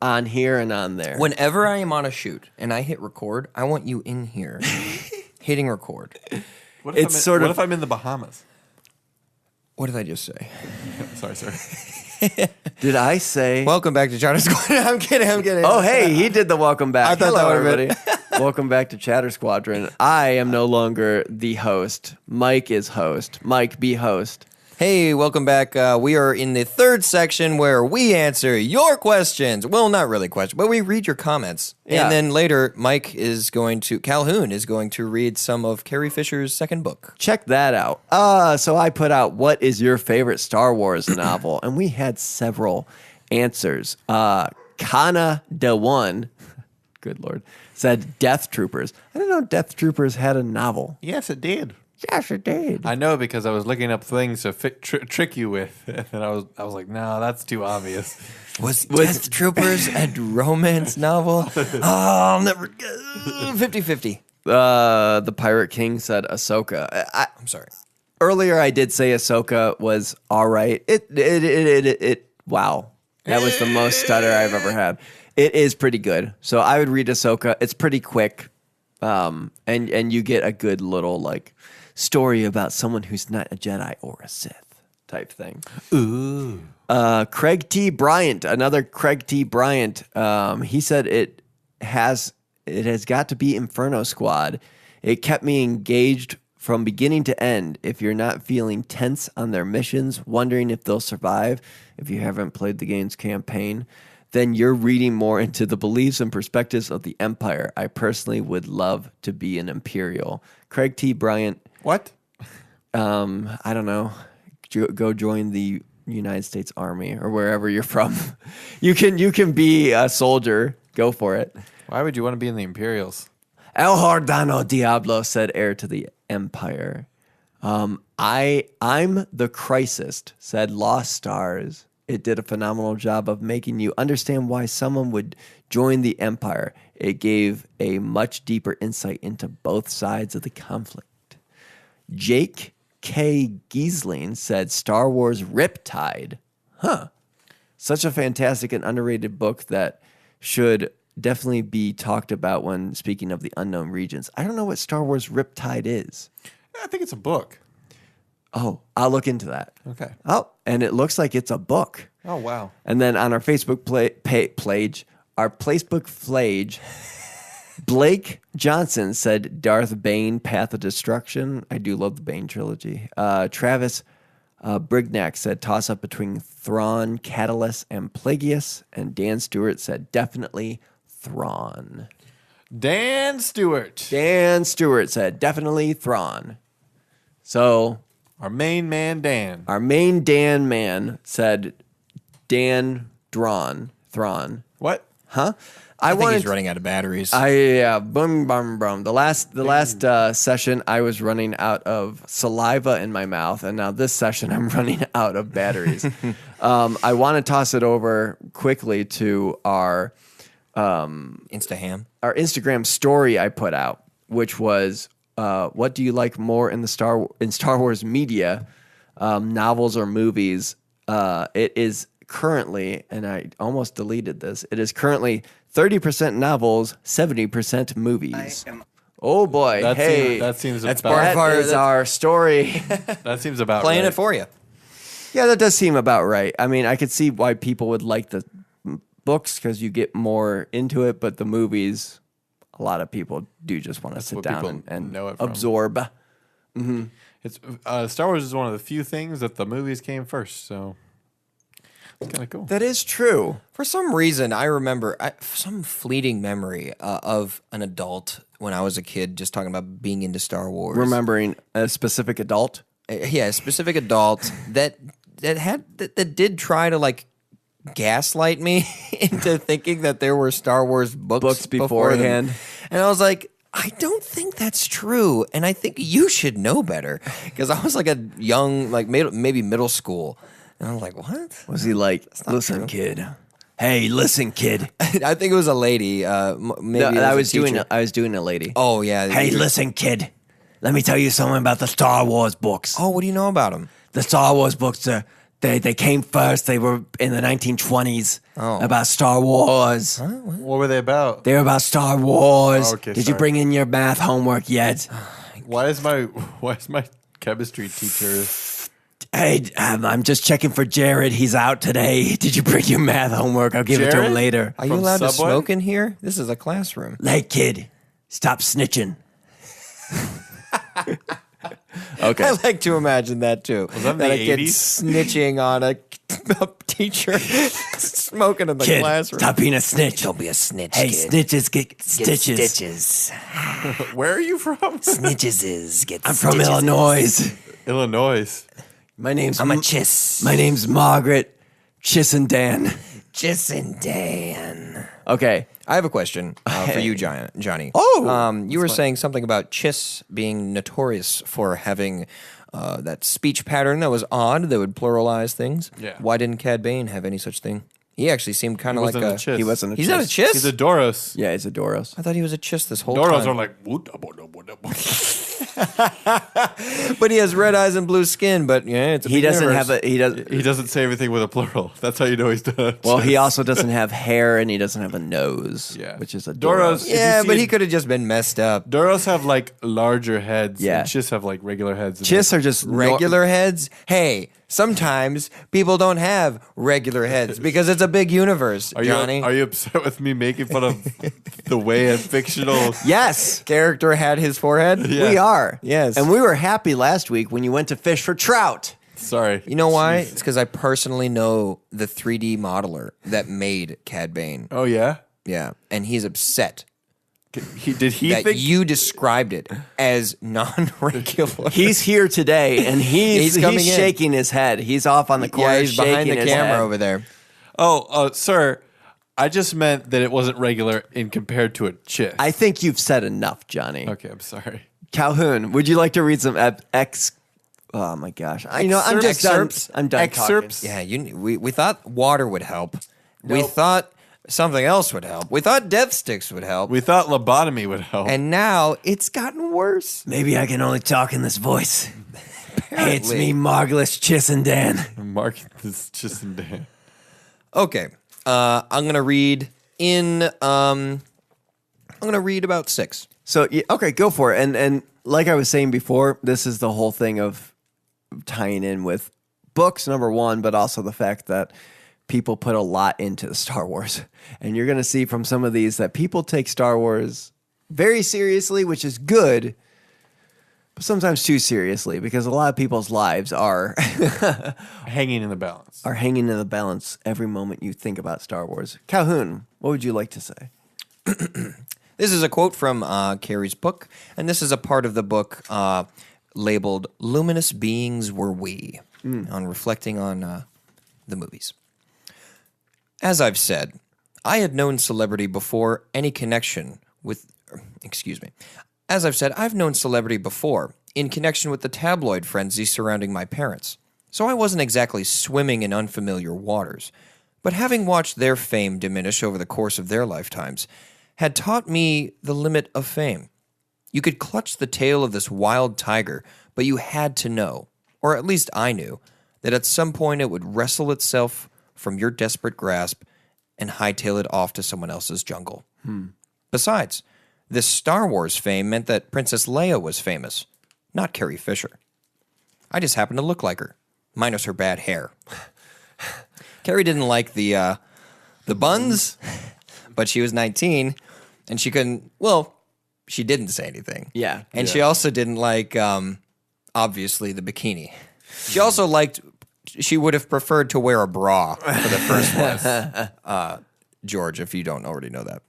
on here and on there. Whenever I am on a shoot and I hit record, I want you in here hitting record. What if It's sort of- What if I'm in the Bahamas? What did I just say? Sorry, sir. Did I say? Welcome back to Chatter Squadron. I'm kidding. Oh, hey, he did the welcome back. I thought Hello, that would've everybody. Welcome back to Chatter Squadron. I am no longer the host. Mike is host. Mike, be host. Hey, welcome back. We are in the third section where we answer your questions. Well, not really questions, but we read your comments. Yeah. And then later, Calhoun is going to read some of Carrie Fisher's second book. Check that out. So I put out, what is your favorite Star Wars novel? And we had several answers. Kana De One, good Lord, said Death Troopers. I didn't know Death Troopers had a novel. Yes, it did. Yes, it did. I know because I was looking up things to trick you with, and I was like, no, that's too obvious. Was Death Troopers a romance novel? Oh, I'll never get 50-50. The Pirate King said Ahsoka. I'm sorry. Earlier, I did say Ahsoka was all right. Wow. That was the most stutter I've ever had. It is pretty good. So I would read Ahsoka. It's pretty quick. And you get a good little like story about someone who's not a Jedi or a Sith type thing. Ooh. Craig T. Bryant, another Craig T. Bryant. He said it has got to be Inferno Squad. It kept me engaged from beginning to end. If you're not feeling tense on their missions, wondering if they'll survive, if you haven't played the game's campaign, then you're reading more into the beliefs and perspectives of the Empire. I personally would love to be an Imperial. Craig T. Bryant. What? I don't know. Go join the United States Army or wherever you're from. You can be a soldier. Go for it. Why would you want to be in the Imperials? El Hordano Diablo said, heir to the Empire. I'm the Crisist, said Lost Stars. It did a phenomenal job of making you understand why someone would join the Empire. It gave a much deeper insight into both sides of the conflict. Jake K. Giesling said Star Wars Riptide. Huh. Such a fantastic and underrated book that should definitely be talked about when speaking of the unknown regions. I don't know what Star Wars Riptide is. I think it's a book. Oh, I'll look into that. Okay. Oh, and it looks like it's a book. Oh, wow. And then on our Facebook Facebook flage, Blake Johnson said Darth Bane, Path of Destruction. I do love the Bane trilogy. Travis Brignac said toss up between Thrawn, Catalyst, and Plagueis. And Dan Stewart said definitely Thrawn. Dan Stewart. Dan Stewart said definitely Thrawn. So Our main man, Dan. our main Dan man said Dan Thrawn. What? Huh? I think he's running out of batteries. Boom, boom, boom. The last session, I was running out of saliva in my mouth, and now this session, I'm running out of batteries. I want to toss it over quickly to our Instagram story I put out, which was, what do you like more in Star Wars media, novels or movies? It is currently, and I almost deleted this, it is currently 30% novels, 70% movies. Oh boy! That seems about that is our story. That seems about Playing right. it for you. Yeah, that does seem about right. I mean, I could see why people would like the books because you get more into it, but the movies, a lot of people do just want to sit what down people and know it from. absorb. It's Star Wars is one of the few things that the movies came first, so it's kind of cool. That is true. For some reason, I remember some fleeting memory of an adult when I was a kid just talking about being into Star Wars. Remembering a specific adult. Yeah, a specific adult that did try to like gaslight me into thinking that there were Star Wars books beforehand. And I was like, I don't think that's true, and I think you should know better because I was like a young, like maybe middle school, And I'm like, what? Was he like, listen, true. kid? Hey, listen, kid. I think it was a lady. Maybe No, it was I a was doing teacher. I was doing a lady. Oh yeah. Hey, listen, kid. Let me tell you something about the Star Wars books. Oh, what do you know about him? The Star Wars books, they came first. They were in the 1920s about Star Wars. What were they about? They were about Star Wars. Oh, okay, Did you sorry. bring in your math homework yet? Why is my chemistry teacher? Hey, I'm just checking for Jared. He's out today. Did you bring your math homework? I'll give it to Jared? him later. Are you From allowed to Subway? smoke in here? This is a classroom. Hey, kid, stop snitching. Okay. I like to imagine that too. that in the a kid 80s? snitching on a teacher smoking in the Kid, classroom. stop being a snitch. Don't be a snitch, Hey, kid. snitches get stitches. Stitches. Where are you from? Snitches is get I'm from stitches. Illinois. Illinois. My name's I'm a chiss. My name's Margaret Chissendan. Chissendan. Okay. I have a question for you, Johnny. Oh, you were saying something about Chiss being notorious for having that speech pattern that was odd, that would pluralize things. Yeah. Why didn't Cad Bane have any such thing? He actually seemed kind of like wasn't a. a chiss. He wasn't a He's chiss. not a Chiss. He's a Doros. Yeah, he's a Doros. I thought he was a Chiss this whole Doros time. are like. But he has red eyes and blue skin. But yeah, it's a He big doesn't universe. have a he does. He doesn't say everything with a plural. That's how you know he's done. Well, he also doesn't have hair and he doesn't have a nose. Yeah. which is a Doros- Doros. If you Yeah, see but a- he could have just been messed up. Doros have like larger heads. Yeah. And Chiss have like regular heads. Chiss are just Regular heads? Hey, sometimes people don't have regular heads because it's a big universe, Johnny. Are you upset with me making fun of the way a fictional? Yes, Character had his forehead? Yeah. we are. Yes. and we were happy last week when you went to fish for trout. Sorry. You know why? It's because I personally know the 3D modeler that made Cad Bane. Oh yeah. Yeah. And he's upset Did he that think? you described it as non-regular. He's here today, and he's coming in. shaking his head. He's off on the corner. yeah, he's behind shaking the his camera head. over there. Sir, I just meant that it wasn't regular in compared to a Chiss. I think you've said enough, Johnny. Okay, I'm sorry. Calhoun, would you like to read some Oh my gosh! I'm just done. Excerpts? I'm done. Excerpts? talking. Yeah, we thought water would help. We thought something else would help. We thought death sticks would help. We thought lobotomy would help. And now it's gotten worse. Maybe I can only talk in this voice. Hey, it's Apparently. me, Margulis Chissendan. Mark is just in Dan. Okay, I'm gonna read I'm gonna read about 6. So okay, go for it. And like I was saying before, this is the whole thing of tying in with books, number one, but also the fact that people put a lot into Star Wars. And you're going to see from some of these that people take Star Wars very seriously, which is good, but sometimes too seriously because a lot of people's lives are Hanging in the balance. are hanging in the balance every moment you think about Star Wars. Calhoun, what would you like to say? This is a quote from Carrie's book, and this is a part of the book labeled "Luminous Beings Were We," on reflecting on the movies. As I've said, I had known celebrity before any connection with. Excuse me. As I've said, I've known celebrity before in connection with the tabloid frenzy surrounding my parents, so I wasn't exactly swimming in unfamiliar waters. But having watched their fame diminish over the course of their lifetimes had taught me the limit of fame. You could clutch the tail of this wild tiger, but you had to know, or at least I knew, that at some point it would wrestle itself from your desperate grasp and hightail it off to someone else's jungle. Besides, this Star Wars fame meant that Princess Leia was famous, not Carrie Fisher. I just happened to look like her, minus her bad hair. Carrie didn't like the buns, but she was 19, and she couldn't, well, she didn't say anything. Yeah. And she also didn't like, obviously, the bikini. She also liked, she would have preferred to wear a bra for the first one. George, if you don't already know that.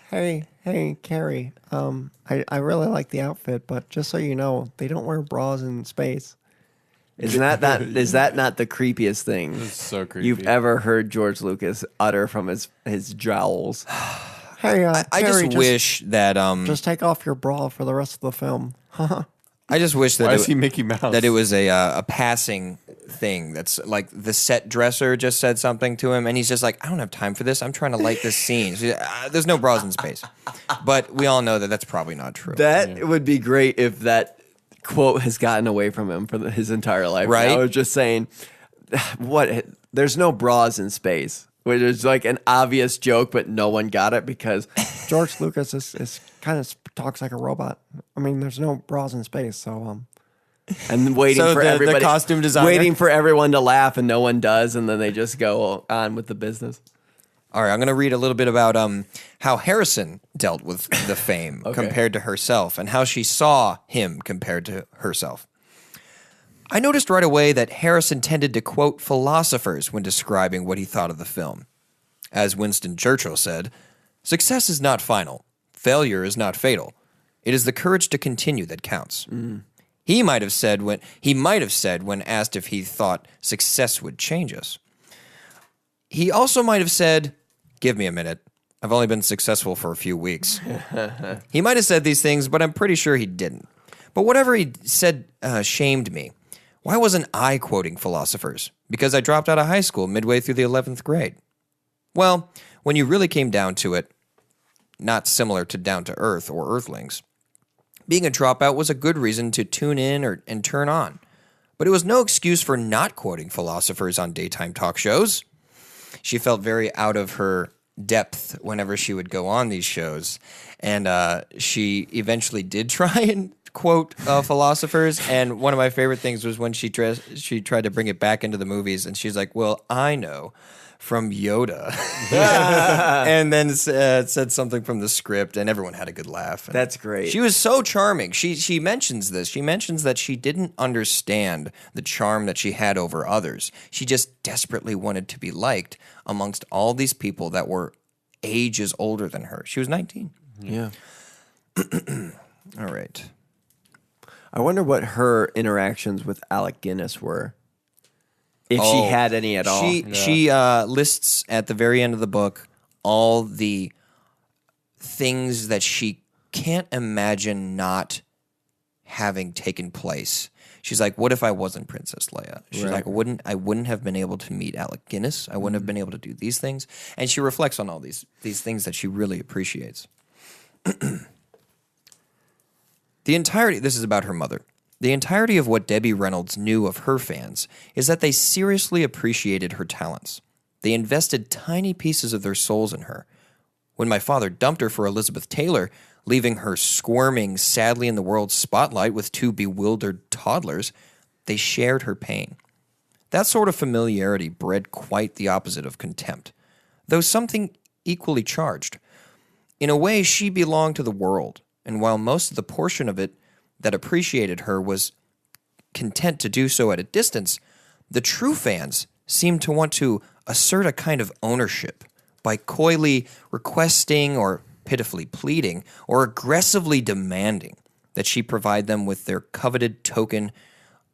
Hey, Carrie. I really like the outfit, but just so you know, they don't wear bras in space. Is that not the creepiest thing It's so creepy. you've ever heard George Lucas utter from his jowls? Hey, I Carrie, just wish that, just take off your bra for the rest of the film. I just wish that Why is he Mickey Mouse? that it was a passing thing that's like the set dresser just said something to him, and he's just like, I don't have time for this. I'm trying to light this scene. So, there's no bras in space. But we all know that that's probably not true. That would be great if that quote has gotten away from him for his entire life. Right? I was just saying, there's no bras in space, which is like an obvious joke, but no one got it because George Lucas is kind of talks like a robot. I mean, there's no bras in space, so and waiting So for the everybody, costume designer? waiting for everyone to laugh, and no one does, and then they just go on with the business. All right, I'm going to read a little bit about how Harrison dealt with the fame compared to herself and how she saw him compared to herself. I noticed right away that Harrison tended to quote philosophers when describing what he thought of the film. As Winston Churchill said, "Success is not final. Failure is not fatal. It is the courage to continue that counts." He might have said when asked if he thought success would change us. He also might have said, "Give me a minute. I've only been successful for a few weeks." He might have said these things, but I'm pretty sure he didn't. But whatever he said shamed me. Why wasn't I quoting philosophers? Because I dropped out of high school midway through the 11th grade. Well, when you really came down to it, not similar to Down to Earth or Earthlings, being a dropout was a good reason to tune in and turn on. But it was no excuse for not quoting philosophers on daytime talk shows. She felt very out of her depth whenever she would go on these shows. And she eventually did try and quote philosophers. And one of my favorite things was when she tried to bring it back into the movies. And she's like, "Well, I know from Yoda." And then said something from the script, and everyone had a good laugh. And That's great. she was so charming. She mentions this. She mentions that she didn't understand the charm that she had over others. She just desperately wanted to be liked amongst all these people that were ages older than her. She was 19. Yeah. All right. I wonder what her interactions with Alec Guinness were. If she had any at all. She lists at the very end of the book all the things that she can't imagine not having taken place. She's like, what if I wasn't Princess Leia? She's like, I wouldn't have been able to meet Alec Guinness. I wouldn't have been able to do these things. And she reflects on all these things that she really appreciates. This is about her mother. The entirety of what Debbie Reynolds knew of her fans is that they seriously appreciated her talents. They invested tiny pieces of their souls in her. When my father dumped her for Elizabeth Taylor, leaving her squirming sadly in the world's spotlight with two bewildered toddlers, they shared her pain. That sort of familiarity bred quite the opposite of contempt, though something equally charged. In a way, she belonged to the world, and while most of the portion of it that appreciated her was content to do so at a distance, the true fans seemed to want to assert a kind of ownership by coyly requesting or pitifully pleading or aggressively demanding that she provide them with their coveted token,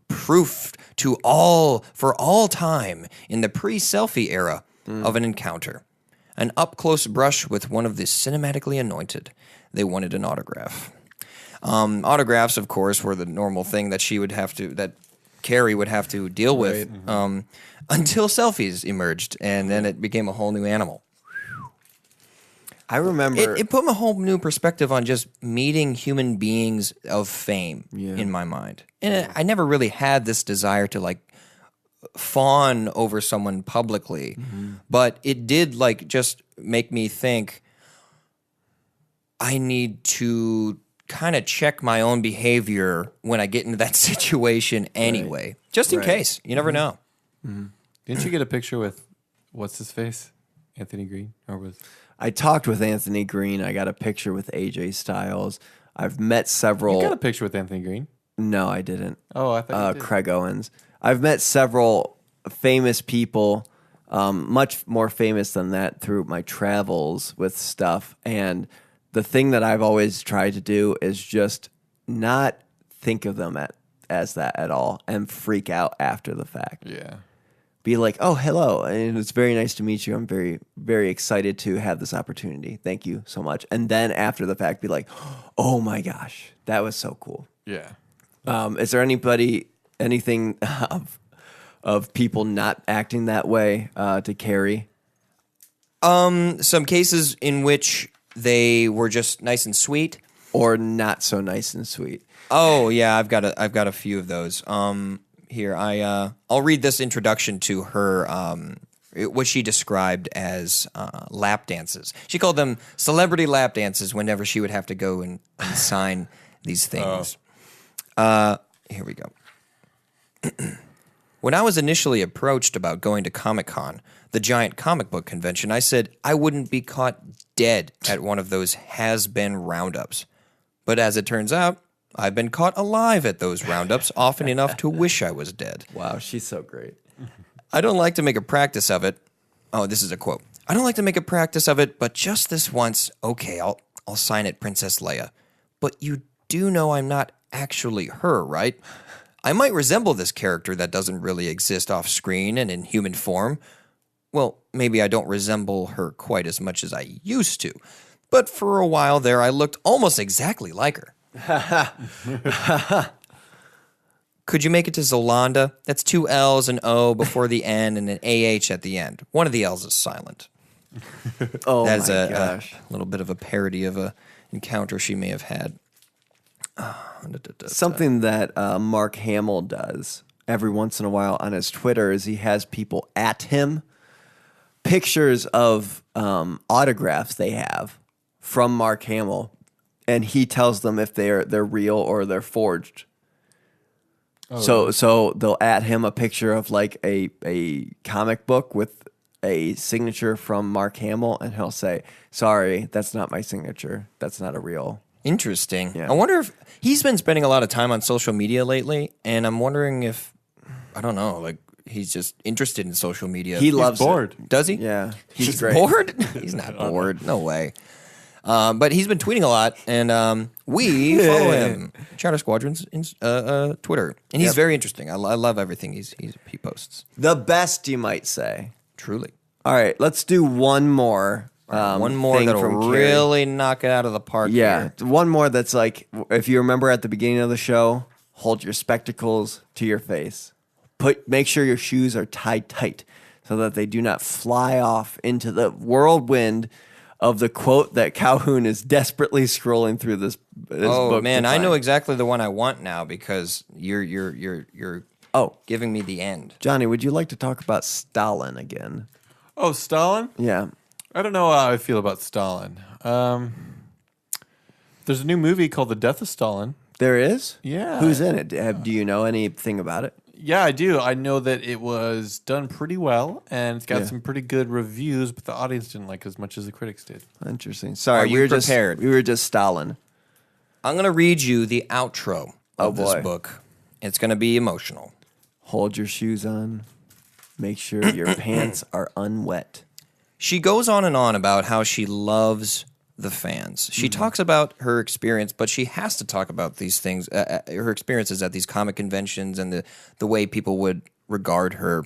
proof to all for all time in the pre-selfie era of an encounter. An up-close brush with one of the cinematically anointed. They wanted an autograph. Autographs, of course, were the normal thing that Carrie would have to deal with until selfies emerged, and then it became a whole new animal. I remember It put a whole new perspective on just meeting human beings of fame in my mind. And I never really had this desire to like fawn over someone publicly, but it did like just make me think I need to kind of check my own behavior when I get into that situation anyway, just in case. You never know. Didn't you get a picture with what's his face, Anthony Green, or was? I talked with Anthony Green. I got a picture with AJ Styles. I've met several. You got a picture with Anthony Green? No, I didn't. Oh, I thought you did. Craig Owens. I've met several famous people, much more famous than that, through my travels with stuff. And the thing that I've always tried to do is just not think of them as that at all and freak out after the fact. Yeah. Be like, oh, hello, and it's very nice to meet you. I'm very, very excited to have this opportunity. Thank you so much. And then after the fact, be like, oh my gosh, that was so cool. Yeah. Is there anything of people not acting that way to Carrie? Some cases in which they were just nice and sweet, Or not so nice and sweet? Oh yeah, I've got a few of those. Here I'll read this introduction to her. What she described as lap dances. She called them celebrity lap dances whenever she would have to go and sign these things. Here we go. When I was initially approached about going to Comic-Con, the giant comic book convention, I said I wouldn't be caught dead at one of those has-been roundups. But as it turns out, I've been caught alive at those roundups often enough to wish I was dead. Wow, she's so great. I don't like to make a practice of it. Oh, this is a quote. I don't like to make a practice of it, but just this once, okay, I'll sign it, Princess Leia. But you do know I'm not actually her, right? I might resemble this character that doesn't really exist off screen and in human form. Well, maybe I don't resemble her quite as much as I used to. But for a while there, I looked almost exactly like her. Could you make it to Zolanda? That's 2 L's, an O before the N, and an AH at the end. One of the L's is silent. Oh That is my a gosh. little bit of a parody of a encounter she may have had. Something that Mark Hamill does every once in a while on his Twitter is he has people at him pictures of autographs they have from Mark Hamill, and he tells them if they're real or they're forged. So they'll at him a picture of like a comic book with a signature from Mark Hamill, and he'll say, "Sorry, that's not my signature. That's not a real." Interesting. Yeah. I wonder if he's been spending a lot of time on social media lately, and I'm wondering if, I don't know, like he's just interested in social media. He loves bored. it. Does he? Yeah, He's great. bored? He's not bored. No way. But he's been tweeting a lot, and we follow him. Chatter Squadron's Twitter, and he's very interesting. I love everything he posts. The best, you might say. Truly, All right, let's do one more. one more thing that'll from Carrie. really knock it out of the park. Yeah, here. one more that's like, if you remember at the beginning of the show, hold your spectacles to your face. Make sure your shoes are tied tight so that they do not fly off into the whirlwind of the quote that Calhoun is desperately scrolling through this Oh book. man, to I find. know exactly the one I want now because you're Oh, giving me the end. Johnny, would you like to talk about Stalin again? Oh, Stalin? Yeah. I don't know how I feel about Stalin. There's a new movie called The Death of Stalin. There is? Yeah. Who's in it? Do you know anything about it? Yeah, I do. I know that it was done pretty well, and it's got Yeah. some pretty good reviews, but the audience didn't like it as much as the critics did. Interesting. Sorry, Are you prepared? We were just Stalin. I'm gonna read you the outro of this boy. book. It's gonna be emotional. Hold your shoes on. Make sure your pants are unwet. She goes on and on about how she loves the fans. She talks about her experience, but she has to talk about these things, her experiences at these comic conventions and the way people would regard her.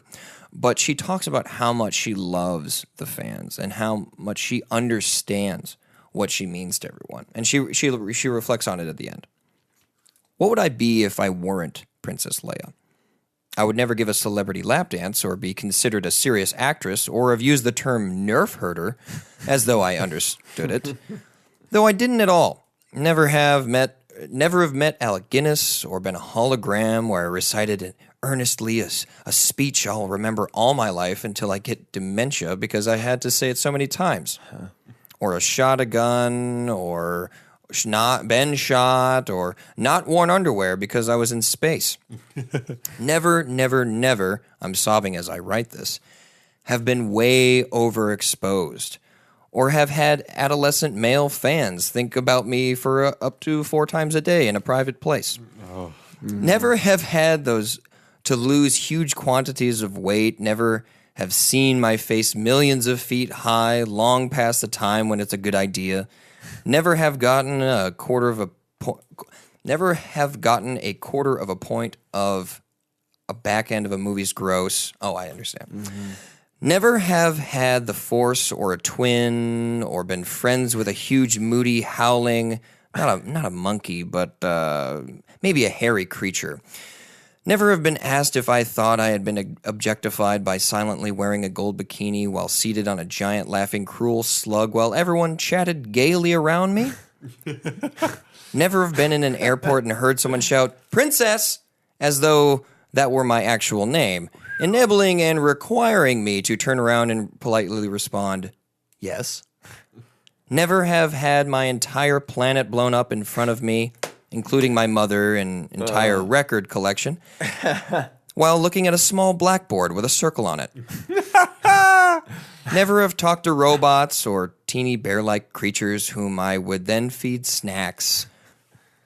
But she talks about how much she loves the fans and how much she understands what she means to everyone. And she reflects on it at the end. What would I be if I weren't Princess Leia? I would never give a celebrity lap dance or be considered a serious actress or have used the term nerf herder as though I understood it. Though I didn't at all. Never have met Alec Guinness or been a hologram where I recited earnestly a speech I'll remember all my life until I get dementia because I had to say it so many times. Or a shot a gun or not been shot or not worn underwear because I was in space. Never, never, never, I'm sobbing as I write this, have been way overexposed or have had adolescent male fans think about me for up to 4 times a day in a private place. Never have had those to lose huge quantities of weight, never have seen my face millions of feet high, long past the time when it's a good idea. Never have gotten a quarter of a point. Never have gotten a quarter of a point of a back end of a movie's gross. Oh, I understand. Never have had the Force or a twin or been friends with a huge, moody, howling, not a monkey, but maybe a hairy creature. Never have been asked if I thought I had been objectified by silently wearing a gold bikini while seated on a giant laughing cruel slug while everyone chatted gaily around me. Never have been in an airport and heard someone shout, "Princess!" as though that were my actual name, enabling and requiring me to turn around and politely respond, "Yes." Never have had my entire planet blown up in front of me, including my mother and entire record collection, while looking at a small blackboard with a circle on it. Never have talked to robots or teeny bear-like creatures whom I would then feed snacks.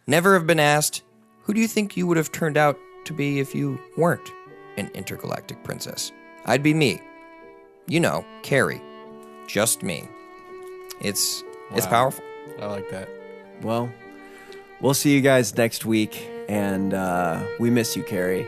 Never have been asked, who do you think you would have turned out to be if you weren't an intergalactic princess? I'd be me. You know, Carrie. Just me. It's powerful. I like that. Well, we'll see you guys next week, and we miss you, Carrie.